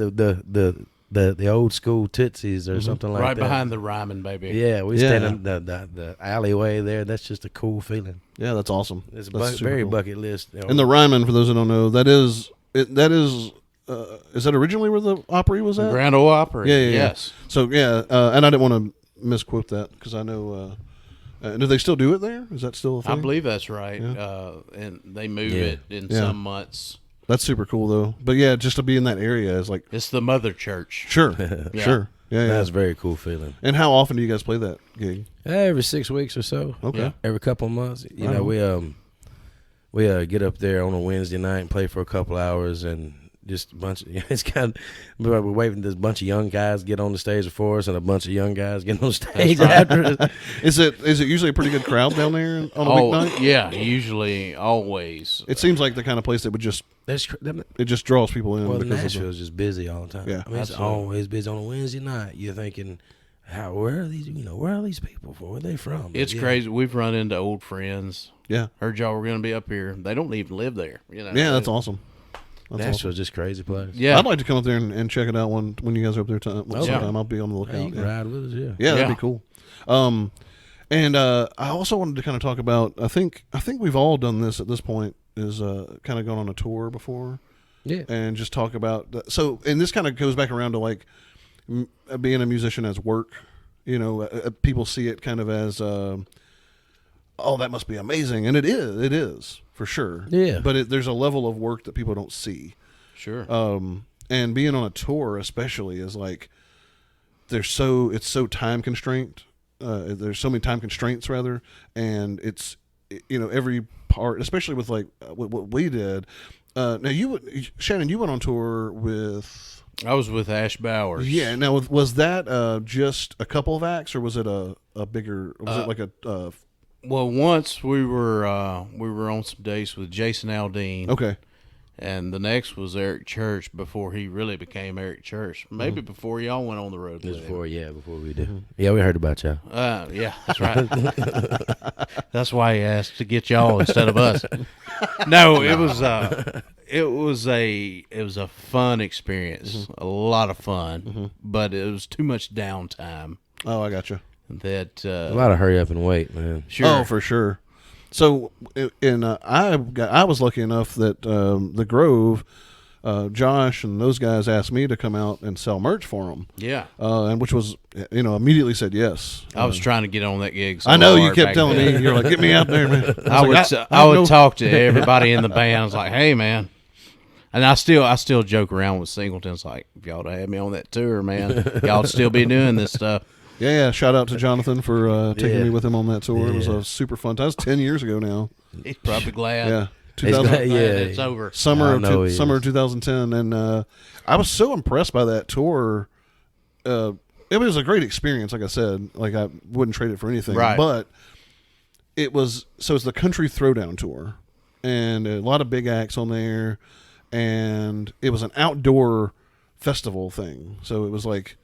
the old school Tootsies or something like right that. behind the Ryman, baby. Yeah, we stand in the alleyway there. That's just a cool feeling. Yeah, that's awesome. It's That's very cool. bucket list. And the Ryman, for those who don't know, is that originally where the Opry was at? Grand Ole Opry. Yeah. Yes. So and I didn't want to misquote that because I know. Do they still do it there? Is that still a thing? I believe that's right. Yeah. And they move it in some months. That's super cool though. But yeah, just to be in that area is like It's the mother church. sure, sure. Yeah. That's a very cool feeling. And how often do you guys play that gig? Every 6 weeks or so. Okay. Yeah. Every couple of months. We get up there on a Wednesday night and play for a couple hours and just a bunch of, it's kind of, we're waiting this bunch of young guys get on the stage before us and a bunch of young guys get on the stage after us. Is it usually a pretty good crowd down there on a weeknight? Yeah, usually, always. It seems like the kind of place that would just it just draws people in. Well, because Nashville's just busy all the time. Yeah, I mean, it's always busy on a Wednesday night. You're thinking, where are these? Where are these people from? Where are they from? It's crazy. We've run into old friends. Yeah. Heard y'all were going to be up here. They don't even live there. Yeah, that's awesome. That's Nashville's just crazy place. Yeah. I'd like to come up there and check it out when you guys are up there sometime. I'll be on the lookout. Hey, you can ride with us, Yeah, that'd be cool. And I also wanted to kind of talk about. I think we've all done this at this point. Is kind of gone on a tour before. Yeah. And just talk about so. And this kind of goes back around to like being a musician as work. People see it kind of as, oh, that must be amazing, and it is for sure. Yeah. But there's a level of work that people don't see. Sure. And being on a tour, especially, is like it's so time constrained. There's so many time constraints rather, and it's every part, especially with like what we did. Now Shannon, you went on tour with. I was with Ash Bowers. Yeah. Now was that just a couple of acts, or was it a bigger? Was it like a? Well, once we were on some dates with Jason Aldean. Okay. And the next was Eric Church before he really became Eric Church. Maybe before y'all went on the road with him. Before we did. Yeah, we heard about y'all. Yeah, that's right. That's why he asked to get y'all instead of us. No, it was a fun experience, a lot of fun, but it was too much downtime. Oh, I gotcha. That A lot of hurry up and wait, man. Sure. Oh, for sure. So, I was lucky enough that the Grove, Josh and those guys asked me to come out and sell merch for them. Yeah. And which was, immediately said yes. I was trying to get on that gig. So I know you hard kept back telling then. me, you're like, get me out there, man. I would talk to everybody in the band. I was like, hey, man. And I still joke around with Singleton's like, if y'all had me on that tour, man, y'all would still be doing this stuff. Yeah. Shout out to Jonathan for taking me with him on that tour. It was a super fun time. That was 10 years ago now. He's probably glad. Yeah. He's glad, It's over. Summer of he is. 2010, and I was so impressed by that tour. It was a great experience, like I said. Like I wouldn't trade it for anything. Right. But it's the Country Throwdown tour, and a lot of big acts on there, and it was an outdoor festival thing. So it was like,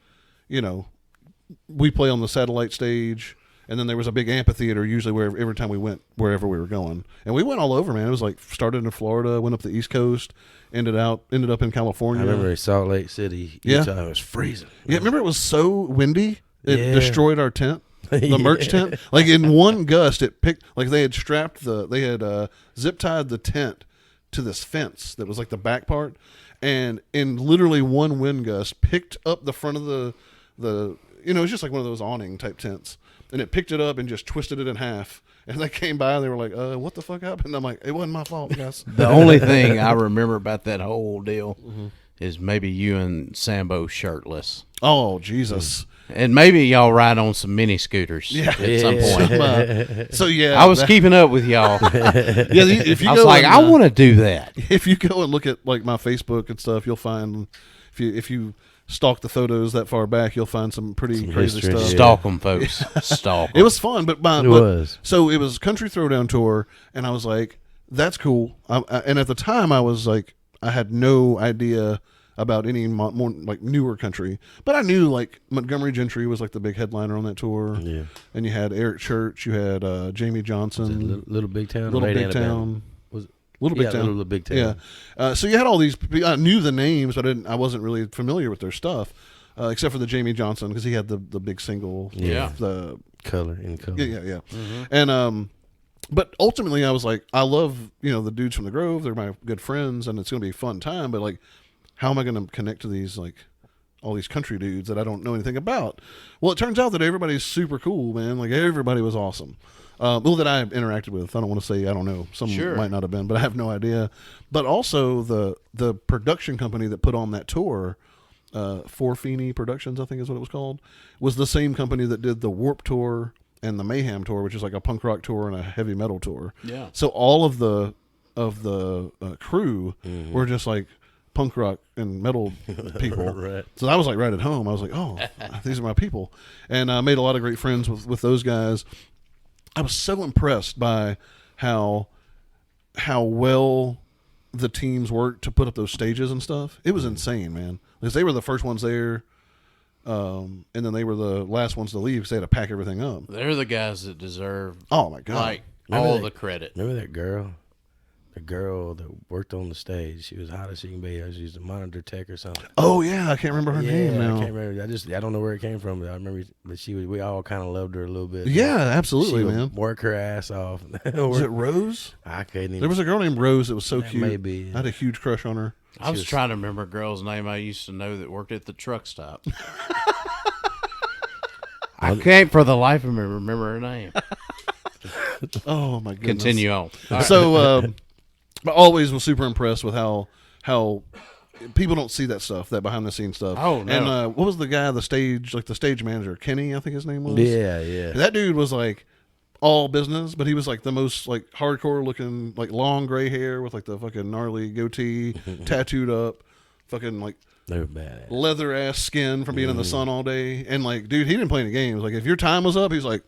we play on the satellite stage. And then there was a big amphitheater usually every time we went wherever we were going. And we went all over, man. It was like started in Florida, went up the East Coast, ended up in California. I remember Salt Lake City. Utah, it was freezing. Yeah, remember it was so windy it destroyed our tent, the merch Yeah. tent. Like in one gust, it picked like they had zip tied the tent to this fence that was like the back part, and in literally one wind gust picked up the front of the it's just like one of those awning type tents. And it picked it up and just twisted it in half. And they came by and they were like, what the fuck happened? And I'm like, it wasn't my fault, guys. The only thing I remember about that whole deal is maybe you and Sambo shirtless. Oh, Jesus. And maybe y'all ride on some mini scooters at some point. So, yeah. I was keeping up with y'all. If you I was like, I want to do that. If you go and look at like my Facebook and stuff, you'll find, if you stalk the photos that far back, you'll find some pretty crazy history, stuff. yeah. Stalk them, folks. Stalk 'em. It was fun, but was. So it was Country Throwdown tour, and I was like, that's cool. And at the time, I was like, I had no idea about any more like newer country, but I knew like Montgomery Gentry was like the big headliner on that tour. Yeah. And you had Eric Church, you had Jamie Johnson, Little Big Town. Little Late Big Alabama. Town. Was Little Big Town. Little Big Town. Yeah. So you had all these. I knew the names, but I wasn't really familiar with their stuff, except for the Jamie Johnson because he had the big single. Yeah. The Color. yeah. And but ultimately I was like, I love the dudes from the Grove. They're my good friends, and it's going to be a fun time. But like, how am I going to connect to these like all these country dudes that I don't know anything about? Well, it turns out that everybody's super cool, man. Like everybody was awesome. Well, that I interacted with. I don't want to say I don't know. Some might not have been, but I have no idea. But also the production company that put on that tour, Forfini Productions, I think is what it was called, was the same company that did the Warp Tour and the Mayhem Tour, which is like a punk rock tour and a heavy metal tour. Yeah. So all of the crew were just like punk rock and metal people. Right. So I was like right at home. I was like, oh, these are my people. And I made a lot of great friends with those guys. I was so impressed by how well the teams worked to put up those stages and stuff. It was insane, man. Because they were the first ones there, and then they were the last ones to leave because they had to pack everything up. They're the guys that deserve Oh my god! like Remember all that- the credit. Remember that girl? The girl that worked on the stage. She was hot as she can be. She was a monitor tech or something. Oh yeah, I can't remember her name now. I can't remember. I don't know where it came from. But I remember, but we all kind of loved her a little bit. Yeah, absolutely, she would man. Work her ass off. Was it Rose? I couldn't even. There was a girl named Rose that was so That cute. may be. I had a huge crush on her. I was trying to remember a girl's name I used to know that worked at the truck stop. I can't for the life of me remember her name. Oh my goodness! Continue on. All right. So, I always was super impressed with how people don't see that stuff, that behind the scenes stuff. Oh, no. And what was the guy, the stage manager, Kenny, I think his name was. Yeah. That dude was like all business, but he was like the most like hardcore looking, like long gray hair with like the fucking gnarly goatee, tattooed up, fucking like They were bad. leather ass skin from being in the sun all day. And like, dude, he didn't play any games. Like, if your time was up, he's like,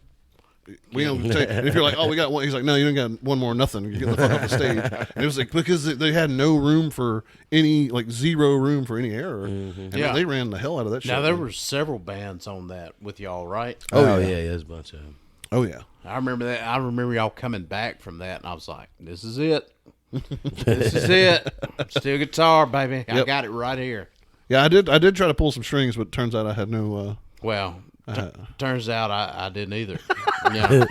we don't take. And if you're like, oh, we got one, he's like, no, you don't got one more, nothing. You get the fuck off the stage. And it was like because they had no room for any, like zero room for any error. And Yeah. they ran the hell out of that shit. Now there man. were several bands on that with y'all, right? Oh yeah, there's a bunch of them. Oh yeah. I remember that. I remember y'all coming back from that, and I was like, "This is it. This is it. Steel guitar, baby. I Yep. got it right here." Yeah, I did try to pull some strings, but it turns out I had no. Well, turns out I didn't either. Yeah.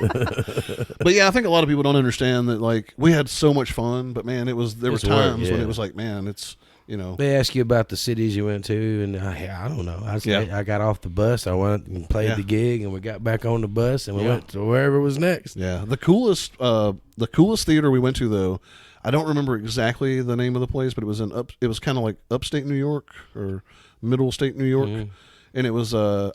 But yeah, I think a lot of people don't understand that. Like, we had so much fun, but man, there were It's work, times when yeah. it was like, man, it's They ask you about the cities you went to, and I don't know. I got off the bus. I went and played the gig, and we got back on the bus, and we went to wherever was next. Yeah, the coolest theater we went to, though, I don't remember exactly the name of the place, but it was it was kind of like upstate New York or middle state New York, and it was I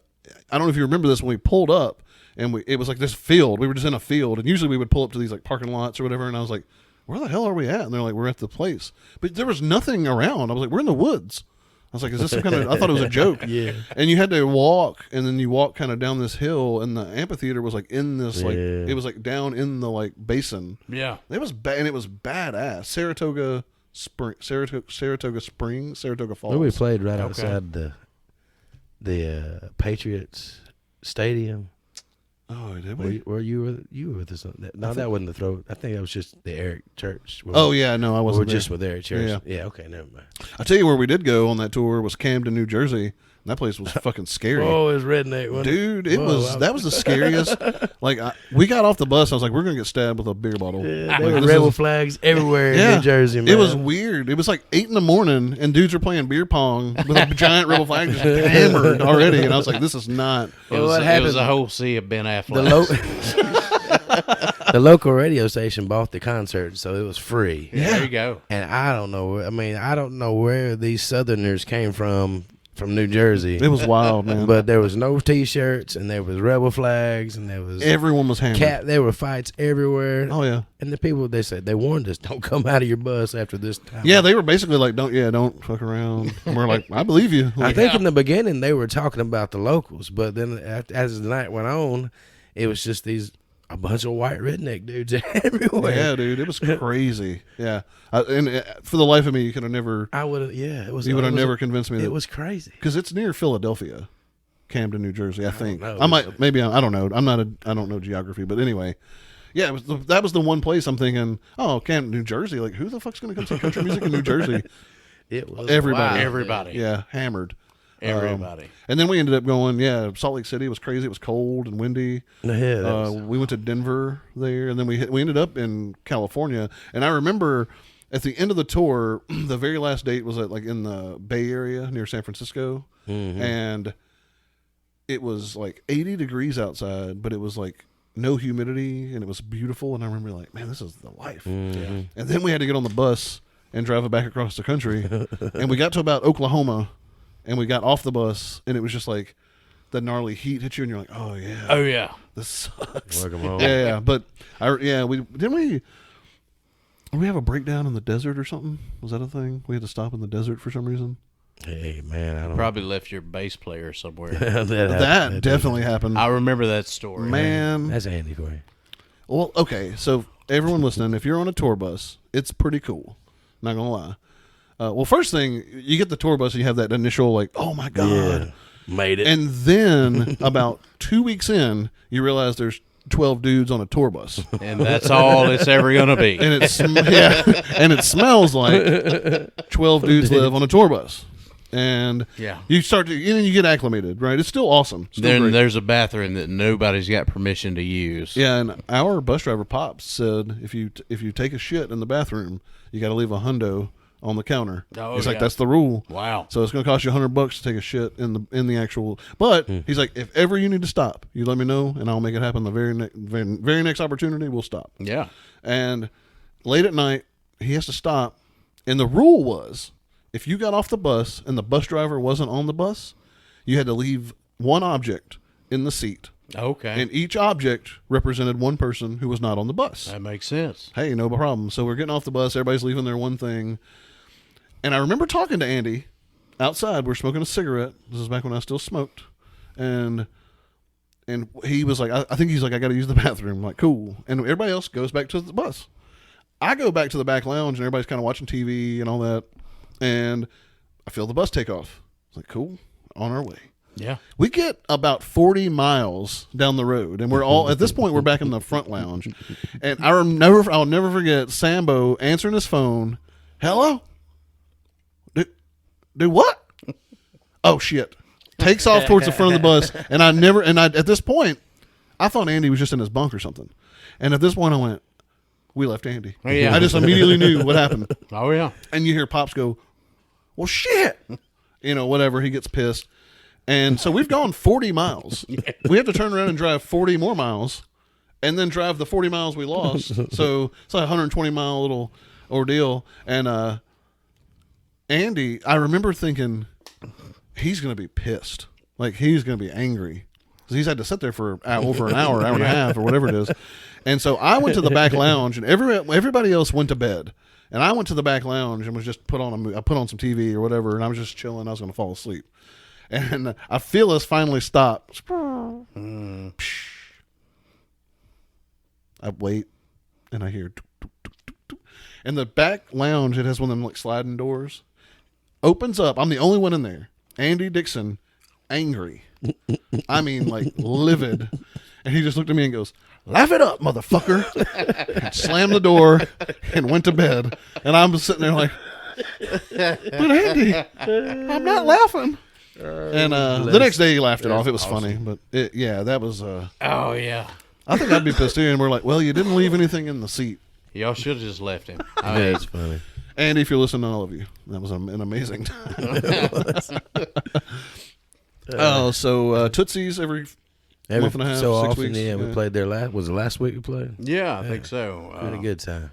don't know if you remember this when we pulled up, and it was like this field. We were just in a field, and usually we would pull up to these like parking lots or whatever, and I was like, where the hell are we at? And they're like, we're at the place. But there was nothing around. I was like, we're in the woods. I was like, is this some kind of, I thought it was a joke. Yeah. And you had to walk, and then you walk kind of down this hill, and the amphitheater was like in this, like, it was like down in the like basin. Yeah. It was and it was badass. Saratoga Springs, Saratoga Falls. Well, we played right outside the Patriots Stadium. Oh, did we? You were with us. No, that wasn't the throw. I think that was just the Eric Church. Oh yeah, no, I wasn't. We're just with Eric Church. Yeah, okay, never mind. I tell you where we did go on that tour was Camden, New Jersey. And that place was fucking scary. Oh, it was redneck, wasn't it? Dude, that was the scariest. Like we got off the bus, I was like, we're gonna get stabbed with a beer bottle. Yeah, there were rebel flags everywhere in New Jersey, man. It was weird. It was like 8 a.m, and dudes were playing beer pong with a giant rebel flag just hammered already, and I was like, this is not. It was a whole sea of Ben Affleck. The local radio station bought the concert, so it was free. Yeah, there you go. And I don't know where these Southerners came from New Jersey. It was wild, man. But there was no T-shirts, and there was rebel flags, and there was everyone was hammered. There were fights everywhere. Oh yeah. And the people, they said they warned us, don't come out of your bus after this time. Yeah, they were basically like, don't fuck around. And we're like, I believe you. Like, I think in the beginning they were talking about the locals, but then as the night went on, it was just a bunch of white redneck dudes everywhere. Yeah, dude, it was crazy. Yeah, and for the life of me, you could have never. I would have. Yeah, it was. You would have never convinced me. It was crazy because it's near Philadelphia, Camden, New Jersey. I think. Know. I might. Maybe I don't know. I don't know geography, but anyway. Yeah, that was the one place I'm thinking. Oh, Camden, New Jersey. Like, who the fuck's going to come see country music in New Jersey? It was everybody. Wild. Everybody. Yeah, hammered. Everybody. And then we ended up going, Salt Lake City was crazy. It was cold and windy. Yeah, we went to Denver there, and then we ended up in California. And I remember at the end of the tour, the very last date was in the Bay Area near San Francisco. Mm-hmm. And it was like 80 degrees outside, but it was like no humidity, and it was beautiful. And I remember like, man, this is the life. Mm-hmm. And then we had to get on the bus and drive it back across the country. And we got to about Oklahoma. And we got off the bus, and it was just like the gnarly heat hit you, and you're like, "Oh yeah, oh yeah, this sucks." Welcome home. Yeah. But we have a breakdown in the desert or something? Was that a thing? We had to stop in the desert for some reason. Hey man, I don't probably left your bass player somewhere. that definitely happened. I remember that story. Man, that's Andy for you. Well, okay, so everyone listening, if you're on a tour bus, it's pretty cool. Not gonna lie. Well, first thing, you get the tour bus and you have that initial like, oh my God. Yeah, made it. And then about 2 weeks in, you realize there's 12 dudes on a tour bus. And that's all it's ever going to be. And it smells like 12 dudes live on a tour bus. And you start to, and you get acclimated, right? It's still awesome. Then there's a bathroom that nobody's got permission to use. Yeah, and our bus driver, Pops, said if you take a shit in the bathroom, you got to leave a hundo on the counter. He's like, that's the rule. Wow. So it's going to cost you $100 to take a shit in the actual. But he's like, if ever you need to stop, you let me know, and I'll make it happen. The very next opportunity, we'll stop. Yeah. And late at night, he has to stop, and the rule was, if you got off the bus and the bus driver wasn't on the bus, you had to leave one object in the seat. Okay. And each object represented one person who was not on the bus. That makes sense. Hey, no problem. So we're getting off the bus. Everybody's leaving their one thing. And I remember talking to Andy outside. We're smoking a cigarette. This is back when I still smoked. And he was like, I think he's like, I got to use the bathroom. I'm like, cool. And everybody else goes back to the bus. I go back to the back lounge, and everybody's kind of watching TV and all that. And I feel the bus take off. It's like, cool, on our way. Yeah. We get about 40 miles down the road, and we're all, at this point, we're back in the front lounge. And I'll never forget Sambo answering his phone. Hello? Do what? Oh, shit. Takes off towards the front of the bus, and at this point, I thought Andy was just in his bunk or something. And at this point, I went, we left Andy. Oh, yeah. I just immediately knew what happened. Oh, yeah. And you hear Pops go, Well, shit. Whatever. He gets pissed. And so we've gone 40 miles. We have to turn around and drive 40 more miles and then drive the 40 miles we lost. So it's like a 120-mile little ordeal. And Andy, I remember thinking, he's going to be pissed. Like, he's going to be angry. Because he's had to sit there for over an hour, hour and a half, or whatever it is. And so I went to the back lounge, and everybody else went to bed. And I went to the back lounge and was just put on some TV or whatever, and I was just chilling. I was going to fall asleep. And I feel us finally stop. I wait, and I hear, and the back lounge, it has one of them like sliding doors, opens up. I'm the only one in there. Andy Dixon, angry. I mean, like livid. And he just looked at me and goes, "Laugh it up, motherfucker." And slammed the door and went to bed. And I'm just sitting there like, "But Andy, I'm not laughing." And the next day he laughed it off. It was awesome. Funny, but that was. Oh yeah. I think I'd be pissed too. And we're like, "Well, you didn't leave anything in the seat." Y'all should have just left him. That's funny. Andy, if you're listening, all of you, that was an amazing time. So Tootsie's every month and a half, so 6 often, weeks. yeah, we played there was it last week we played? Yeah, I think so. Had a good time.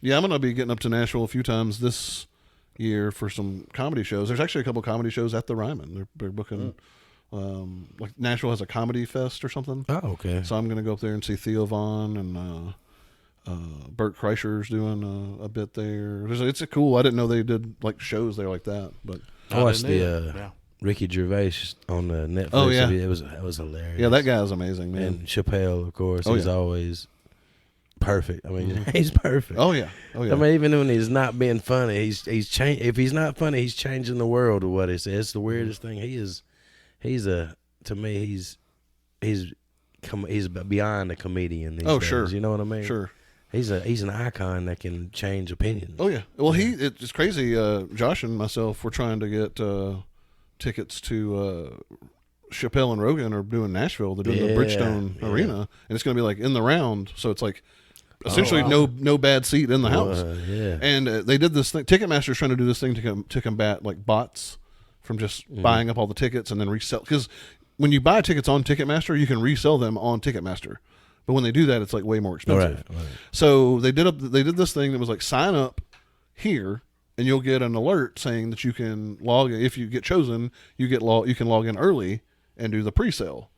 Yeah, I'm going to be getting up to Nashville a few times this year for some comedy shows. There's actually a couple comedy shows at the Ryman. They're booking, like Nashville has a comedy fest or something. Oh, okay. So I'm going to go up there and see Theo Vaughn and Bert Kreischer's doing a bit there. It's cool. I didn't know they did like shows there like that, but I watched Ricky Gervais on the Netflix. Oh yeah, it was hilarious. Yeah, that guy is amazing, man. And Chappelle, of course, he's always perfect. I mean, he's perfect. Oh yeah. I mean, even when he's not being funny, he's if he's not funny, he's changing the world or what he says. It's the weirdest thing. He's beyond a comedian these days. Sure. You know what I mean? Sure. He's an icon that can change opinions. Oh yeah. Well, it's crazy. Josh and myself were trying to get tickets to Chappelle and Rogan are doing Nashville. They're doing the Bridgestone Arena, and it's going to be like in the round. So it's like essentially no bad seat in the house. And they did this thing. Ticketmaster's trying to do this thing to combat like bots from just buying up all the tickets and then resell. Because when you buy tickets on Ticketmaster, you can resell them on Ticketmaster. But when they do that, it's like way more expensive. Right. So they did this thing that was like sign up here, and you'll get an alert saying that you can log in. If you get chosen, you can log in early and do the pre-sale.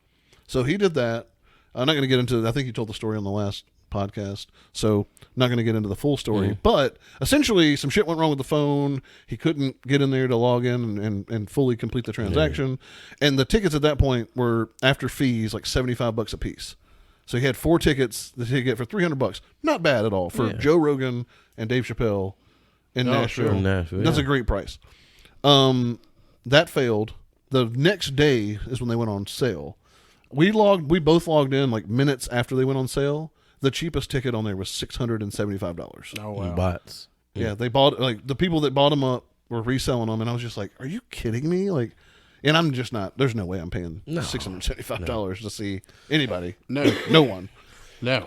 So he did that. I'm not going to get into. I think he told the story on the last podcast, so not going to get into the full story. But essentially, some shit went wrong with the phone. He couldn't get in there to log in and fully complete the transaction. And the tickets at that point were after fees like $75 a piece. So he had 4 tickets that he'd get for $300. Not bad at all for Joe Rogan and Dave Chappelle in Nashville. Sure. That's a great price. That failed. The next day is when they went on sale. We both logged in like minutes after they went on sale. The cheapest ticket on there was $675. Oh wow! Bots. Yeah, they bought like the people that bought them up were reselling them, and I was just like, "Are you kidding me?" Like, and I'm just not. There's no way I'm paying $675 to see anybody. No one. No.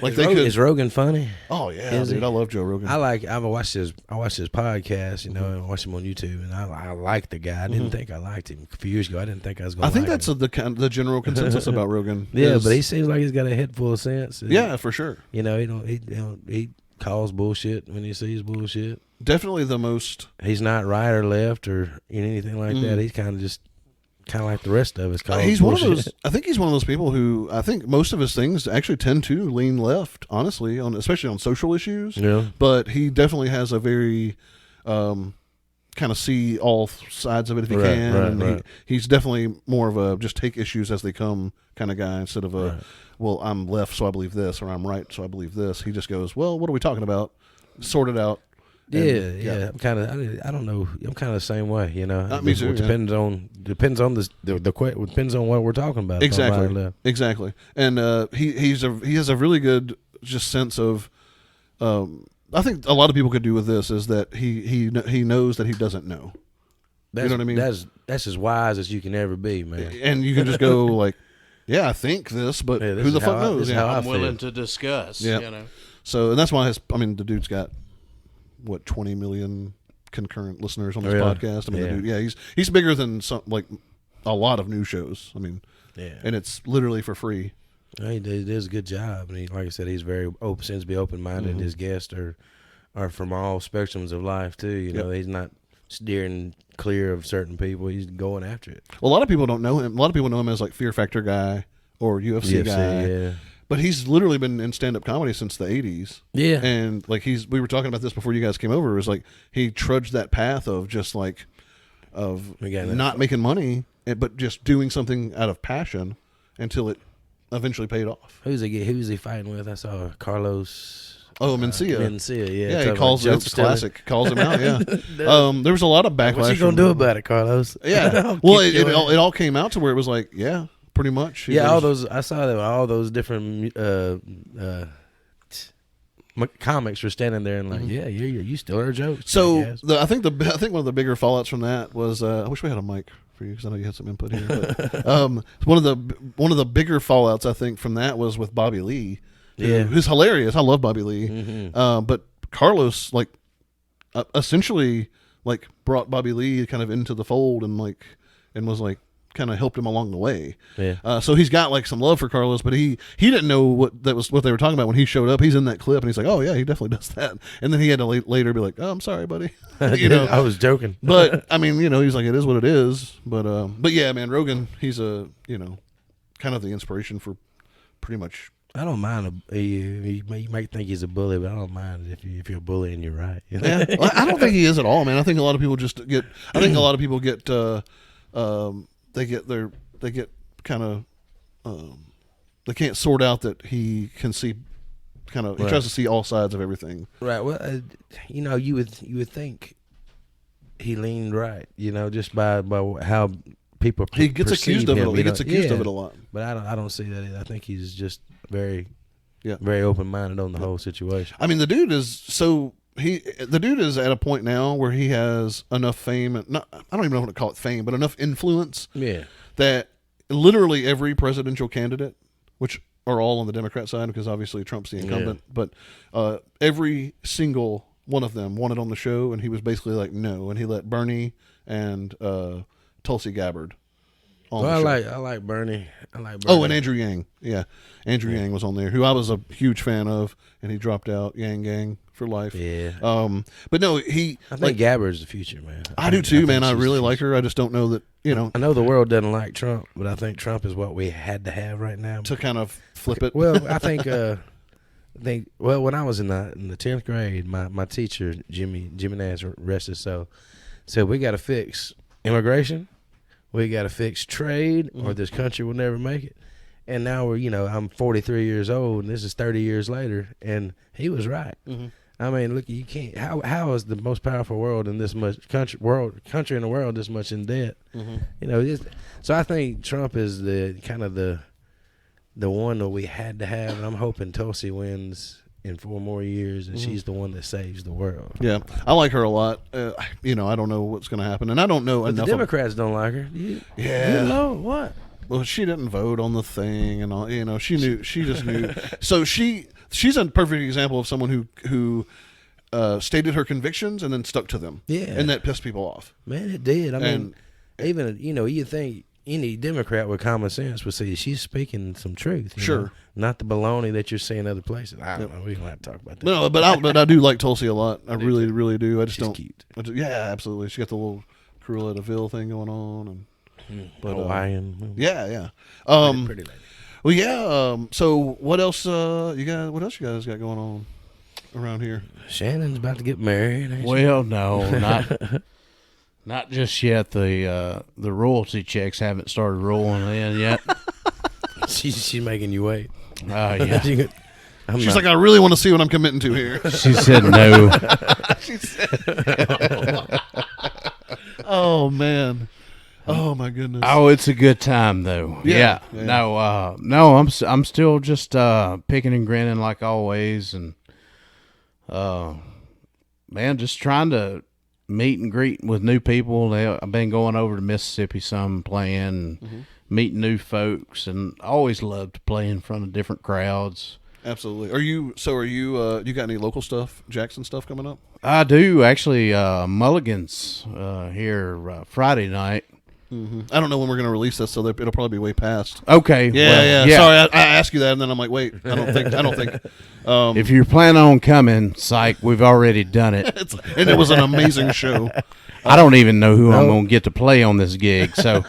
Like Is Rogan funny? Oh yeah, dude, I love Joe Rogan. I watched his podcast, and I watched him on YouTube, and I like the guy. I didn't think I liked him a few years ago. I didn't think I was going to like him. I think that's the general consensus about Rogan. Yeah, but he seems like he's got a head full of sense. And, yeah, for sure. You know, he calls bullshit when he sees bullshit. Definitely the most. He's not right or left or anything like that. He's kind of like the rest of us. He's one of those. I think he's one of those people who I think most of his things actually tend to lean left, honestly, especially on social issues. Yeah. But he definitely has a very kind of see all sides of it if he can. And he's definitely more of a just take issues as they come kind of guy instead of well, I'm left, so I believe this, or I'm right, so I believe this. He just goes, well, what are we talking about? Sort it out. Yeah. I'm kind of. I don't know. I'm kind of the same way. You know. Me too. It depends on depends on what we're talking about. Exactly. And he has a really good just sense of. I think a lot of people could do with this is that he knows that he doesn't know. You know what I mean? That's as wise as you can ever be, man. And you can just go like, yeah, I think this, but who the fuck knows? I'm willing to discuss. Yeah. You know. So and that's why the dude's got. What 20 million concurrent listeners on this Really? podcast. I mean, the dude, he's bigger than some like a lot of new shows. I mean, and it's literally for free. He does a good job, and like I said, he's very open. Seems to be open minded. His guests are from all spectrums of life too. You know, he's not steering clear of certain people. He's going after it. Well, a lot of people don't know him. A lot of people know him as like Fear Factor guy or UFC guy. Yeah. But he's literally been in stand-up comedy since the 80s. Yeah. And like we were talking about this before you guys came over. It was like he trudged that path of just like not making money, but just doing something out of passion until it eventionly paid off. Who's he fighting with? I saw Carlos. Oh, Mencia. Yeah. He calls it. It's a classic. Calls him out. Yeah. There was a lot of backlash. What's he gonna do about it, Carlos? Yeah. Well, it all came out to where it was like, pretty much. All those. I saw that all those different comics were standing there and like, you still are jokes. So I think one of the bigger fallouts from that was I wish we had a mic for you because I know you had some input here. But, one of the bigger fallouts I think from that was with Bobby Lee. Who's hilarious. I love Bobby Lee. But Carlos essentially brought Bobby Lee kind of into the fold and was like kind of helped him along the way. So he's got some love for Carlos, but he didn't know what they were talking about when he showed up. He's in that clip and he's like, oh yeah, he definitely does that. And then he had to later be like, oh, I'm sorry, buddy. I was joking. But I mean, he's like, it is what it is. But yeah, man, Rogan, he's a kind of the inspiration for pretty much. I don't mind. You might think he's a bully, but I don't mind if you're a bully and you're right. Yeah, well, I don't think he is at all, man. I think a lot of people get. I think a lot of people get. They get kind of. They can't sort out that he can see. He tries to see all sides of everything. Right. Well, you would think he leaned right. Just by how people. He gets accused of it. He gets accused of it a lot. But I don't see that either. I think he's just very open minded on the whole situation. I mean, the dude is at a point now where he has enough fame. I don't even know how to call it fame, but enough influence. Yeah. That literally every presidential candidate, which are all on the Democrat side because obviously Trump's the incumbent, but every single one of them wanted on the show, and he was basically like no, and he let Bernie and Tulsi Gabbard. I like Bernie. Oh, and Andrew Yang. Yeah, Andrew Yang was on there, who I was a huge fan of, and he dropped out. Yang Gang for life. Yeah. But no, I think Gabbard's the future, man. I do too, man. I really like her. I just don't know that I know the world doesn't like Trump, but I think Trump is what we had to have right now to kind of flip it. Well, I think. When I was in the 10th grade, my teacher Jimmy Nash, rest his soul, said we got to fix immigration. We got to fix trade, or this country will never make it. And now I'm 43 years old, and this is 30 years later, and he was right. Mm-hmm. I mean, look, you can't. How is the most powerful world in this much country in the world this much in debt? Mm-hmm. So I think Trump is the kind of the one that we had to have, and I'm hoping Tulsi wins in 4 more years, and she's the one that saves the world. Yeah, I like her a lot. I don't know what's going to happen, and I don't know but enough. The Democrats don't like her. What? Well, she didn't vote on the thing, and all. She knew. She just knew. So she's a perfect example of someone who stated her convictions and then stuck to them. Yeah, and that pissed people off. Man, it did. I mean, even you think any Democrat with common sense would say she's speaking some truth. Sure. Not the baloney that you're seeing other places. I don't know. We don't have to talk about that. No, but I do like Tulsi a lot. I really, really do. I just don't. Cute. Yeah, absolutely. She got the little Cruella de Vil thing going on, and Hawaiian. Yeah. Pretty lady. Well, yeah. So what else? You guys got going on around here? Shannon's about to get married. Well, no, not just yet. The royalty checks haven't started rolling in yet. She's making you wait. Yeah. She's like, I really want to see what I'm committing to here. She said no. She said no. Oh man. Oh my goodness. Oh, it's a good time though. Yeah. No, I'm still just picking and grinning like always, and man, just trying to meet and greet with new people. I've been going over to Mississippi some playing, meeting new folks, and I always loved to play in front of different crowds. Absolutely. Are you you got any local stuff, Jackson stuff coming up? I do actually. Mulligan's here Friday night. Mm-hmm. I don't know when we're going to release this, so it'll probably be way past. Okay. Yeah. Sorry, I asked you that, and then I'm like, wait, I don't think. If you're planning on coming, psych, we've already done it. And it was an amazing show. I don't even know who I'm going to get to play on this gig. So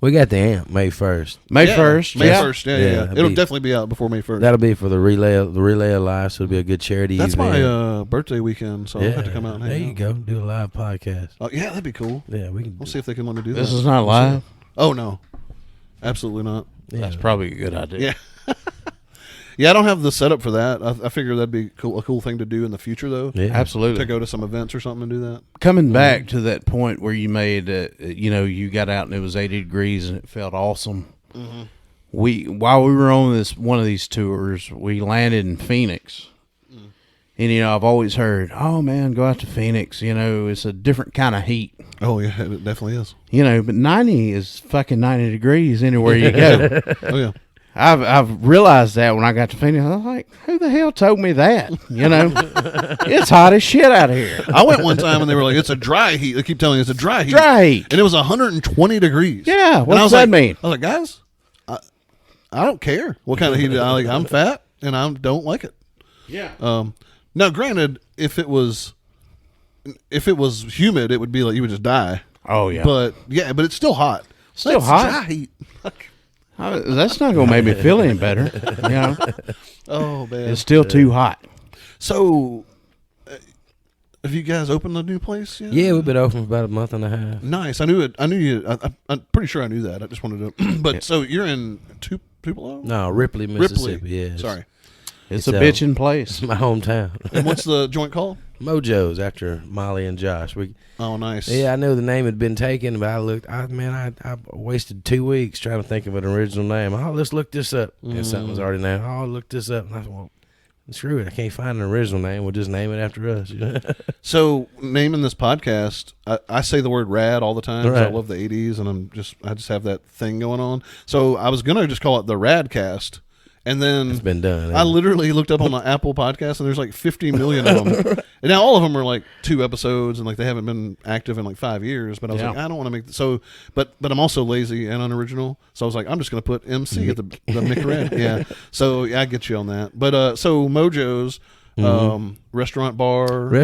We got the amp May 1st. May 1st. May 1st. Yeah. It'll be- definitely be out before May 1st. That'll be for the relay of live, so it'll be a good charity That's event. my birthday weekend, so I'll have to come out and hang there you out. go. Do a live podcast. Oh, yeah, that'd be cool. Yeah, we can. We'll see if they can let me do that. This is not live. Oh, no. Absolutely not. That's probably a good idea. Yeah. Yeah, I don't have the setup for that. I figure that'd be a cool thing to do in the future, though. Yeah. Absolutely. To go to some events or something and do that. Coming back to that point where you made, you got out and it was 80 degrees and it felt awesome. Mm-hmm. While we were on one of these tours, we landed in Phoenix. And, I've always heard, oh, man, go out to Phoenix. It's a different kind of heat. Oh, yeah, it definitely is. But 90 is fucking 90 degrees anywhere you go. Oh, yeah. I've realized that when I got to Phoenix. I was like, who the hell told me that? It's hot as shit out here. I went one time and they were like, it's a dry heat. They keep telling you it's a dry heat. Dry heat. And it was 120 degrees. Yeah, what And I does was that like, mean? I was like, guys, I don't care what kind of heat. I'm fat and I don't like it. Yeah. Now, granted, if it was humid, it would be like you would just die. Oh, yeah. But it's still hot. Still That's hot? Dry heat. That's not going to make me feel any better. Oh man, It's still too hot. So, have you guys opened the new place yet? Yeah, we've been open for about a month and a half. Nice. I knew it. I knew you. I'm pretry sure I knew that. I just wanted to. But so you're in Tupelo? No, Ripley, Mississippi. Yeah, Sorry. It's a bitchin' place. It's my hometown. And what's the joint called? Mojo's after Molly and Josh. Oh, nice. Yeah, I knew the name had been taken, but I wasted 2 weeks trying to think of an original name. Oh, let's look this up. And something was already named. Oh, look this up. And I thought, well, screw it. I can't find an original name. We'll just name it after us. So, naming this podcast, I say the word rad all the time because I love the 80s, and I just have that thing going on. So, I was going to just call it the RADcast. And then It's been done. I literally looked up on the Apple podcast, and there's like 50 million of them. And now all of them are like 2 episodes, and like they haven't been active in like 5 years. But I was like, I don't want to make so. But I'm also lazy and unoriginal, so I was like, I'm just going to put MC at the McRAD. Yeah. So I get you on that. But so Mojo's restaurant bar.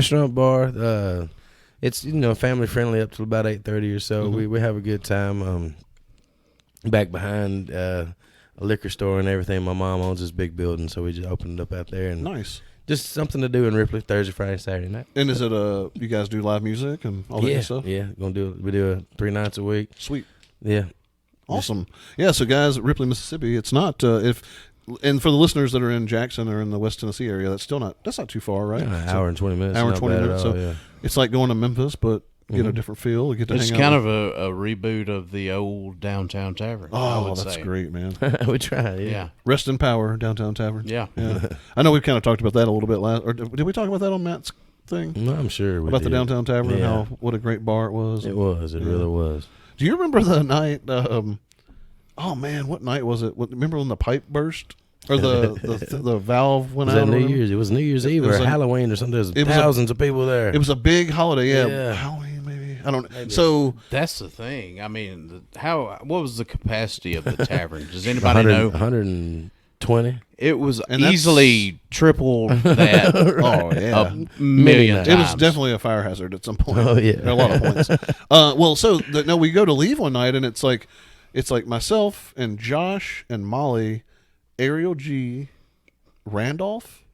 It's family friendly up to about 8:30 or so. We have a good time. Back behind a liquor store and everything. My mom owns this big building, so we just opened it up out there. And nice. Just something to do in Ripley Thursday, Friday, Saturday night. And is it you guys do live music and all that good stuff? Yeah, we do 3 nights a week. Sweet. Yeah. Awesome. Yeah, so guys, Ripley, Mississippi, it's not and for the listeners that are in Jackson or in the West Tennessee area, that's not too far, right? An hour and 20 minutes. Hour and not 20 bad minutes. at all, So yeah. it's like going to Memphis, but get a different feel. Get to It's hang out. kind of a reboot of the old downtown tavern. I Oh, would that's say. great, man. We tried, Yeah. Rest in Power, Downtown Tavern. Yeah. Yeah. I know we've kind of talked about that a little bit last, or did we talk about that on Matt's thing? No, I'm sure we About did. the Downtown Tavern and Yeah. what a great bar it was. It was. It really was. Do you remember the night, oh man, what night was it? Remember when the pipe burst? Or the valve went Was out? that or New whatever? Year's? It was New Year's Eve was or a- Halloween or something. There's it was thousands of people there. It was a big holiday, yeah. Yeah. Halloween, maybe. I don't know. So That's the thing. I mean, what was the capacity of the tavern? Does anybody know? 120. It was And that's- easily triple that. oh yeah, a million It times. it was definitely a fire hazard at some point. Oh, yeah. There are a lot of points. Well, so we go to leave one night, and it's like myself and Josh and Molly, Ariel G, Randolph.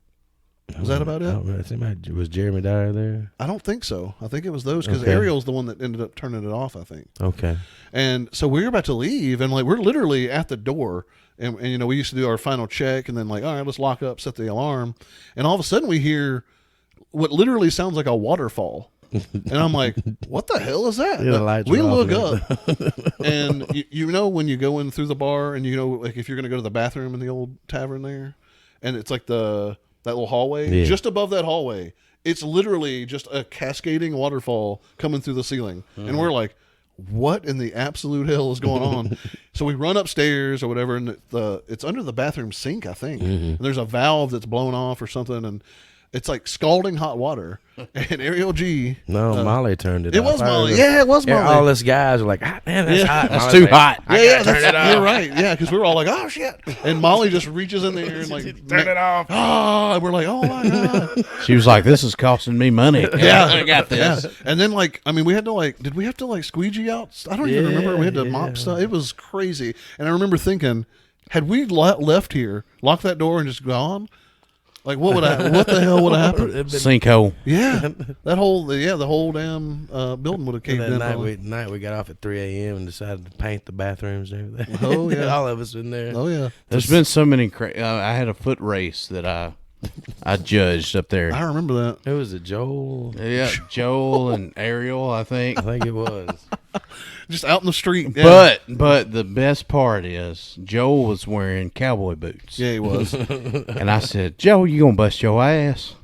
Was that about it? Was Jeremy Dyer there? I don't think so. I think it was those because Okay. Ariel's the one that ended up turning it off, I think. Okay. And so we were about to leave, and like we're literally at the door, and we used to do our final check, and then like, all right, let's lock up, set the alarm, and all of a sudden we hear what literally sounds like a waterfall, and I'm like, what the hell is that? Yeah, the lights We were off look up, and you know when you go in through the bar, and like if you're gonna go to the bathroom in the old tavern there, and it's like that little hallway, Yeah. just above that hallway, it's literally just a cascading waterfall coming through the ceiling, and we're like, what in the absolute hell is going on? So we run upstairs or whatever, and it's under the bathroom sink, I think. And there's a valve that's blown off or something, and it's like scalding hot water. And Ariel G. No, Molly turned it It off. was Molly. Yeah, it was Molly. All us guys were like, man, that's hot. That's Molly's too like, hot. Turn it off. You're right. Yeah, because we were all like, oh, shit. And Molly just reaches in there and like, Turn it off. oh, and we're like, oh, my God. She was like, "This is costing me money." Yeah, I got this. Yeah. And then like, I mean, we had to like, did we have to like squeegee out? I don't even remember. We had to mop stuff. It was crazy. And I remember thinking, had we left here, locked that door, and just gone, like what the hell would have happened? Sinkhole. Yeah, the whole damn building would have caved in. That night we got off at 3 a.m. and decided to paint the bathrooms and everything. Oh yeah, all of us in there. Oh yeah. There's been so many. I had a foot race that I judged up there. I remember that. It was a Joel. Yeah, Joel and Ariel, I think. I think it was. Just out in the street. Yeah. But the best part is Joel was wearing cowboy boots. Yeah, he was. And I said, "Joe, you gonna bust your ass?"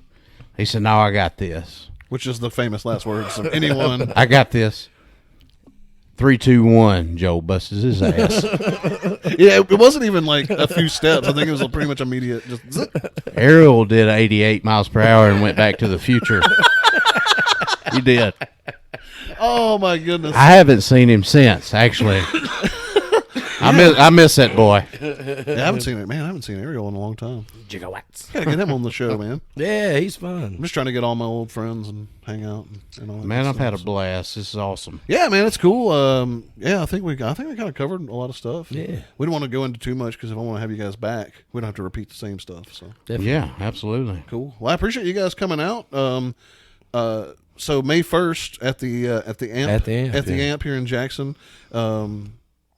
He said, "No, I got this." Which is the famous last words of anyone. I got this. 3, 2, 1. Joel busts his ass. Yeah, it wasn't even like a few steps. I think it was pretty much immediate. Just zip. Ariel did 88 miles per hour and went back to the future. He did. Oh my goodness. I haven't seen him since, actually. I miss that boy. Yeah, I haven't seen it, man. I haven't seen Ariel in a long time. Gigawatts. Gotta get him on the show, man. Yeah, he's fun. I'm just trying to get all my old friends and hang out and all that. Man, good I've had a stuff. blast. This is awesome. Yeah, man, it's cool. Yeah, I think we kind of covered a lot of stuff. Yeah. We don't want to go into too much because if I want to have you guys back, we don't have to repeat the same stuff. So Definitely. Yeah, absolutely. cool. Well, I appreciate you guys coming out. So May 1st at the amp here in Jackson.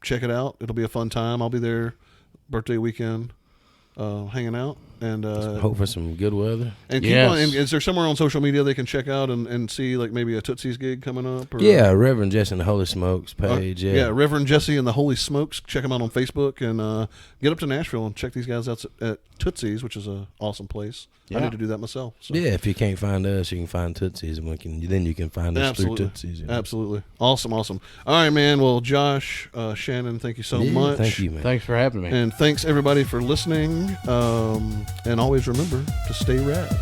Check it out. It'll be a fun time. I'll be there birthday weekend, hanging out and Hope for some good weather. and keep Yes. on. And is there somewhere on social media they can check out and see like maybe a Tootsie's gig coming up? Or, Yeah, Reverend Jesse and the Holy Smokes page. yeah, Reverend Jesse and the Holy Smokes. Check them out on Facebook and get up to Nashville and check these guys out at Tootsie's, which is an awesome place. I Yeah. need to do that myself. So. Yeah, if you can't find us, you can find Tootsie's, and then you can find us Absolutely. through Tootsie's. You know? Absolutely. Awesome. All right, man. Well, Josh, Shannon, thank you so Yeah, much. Thank you, man. Thanks for having me. And thanks, everybody, for listening. And always remember to stay rad.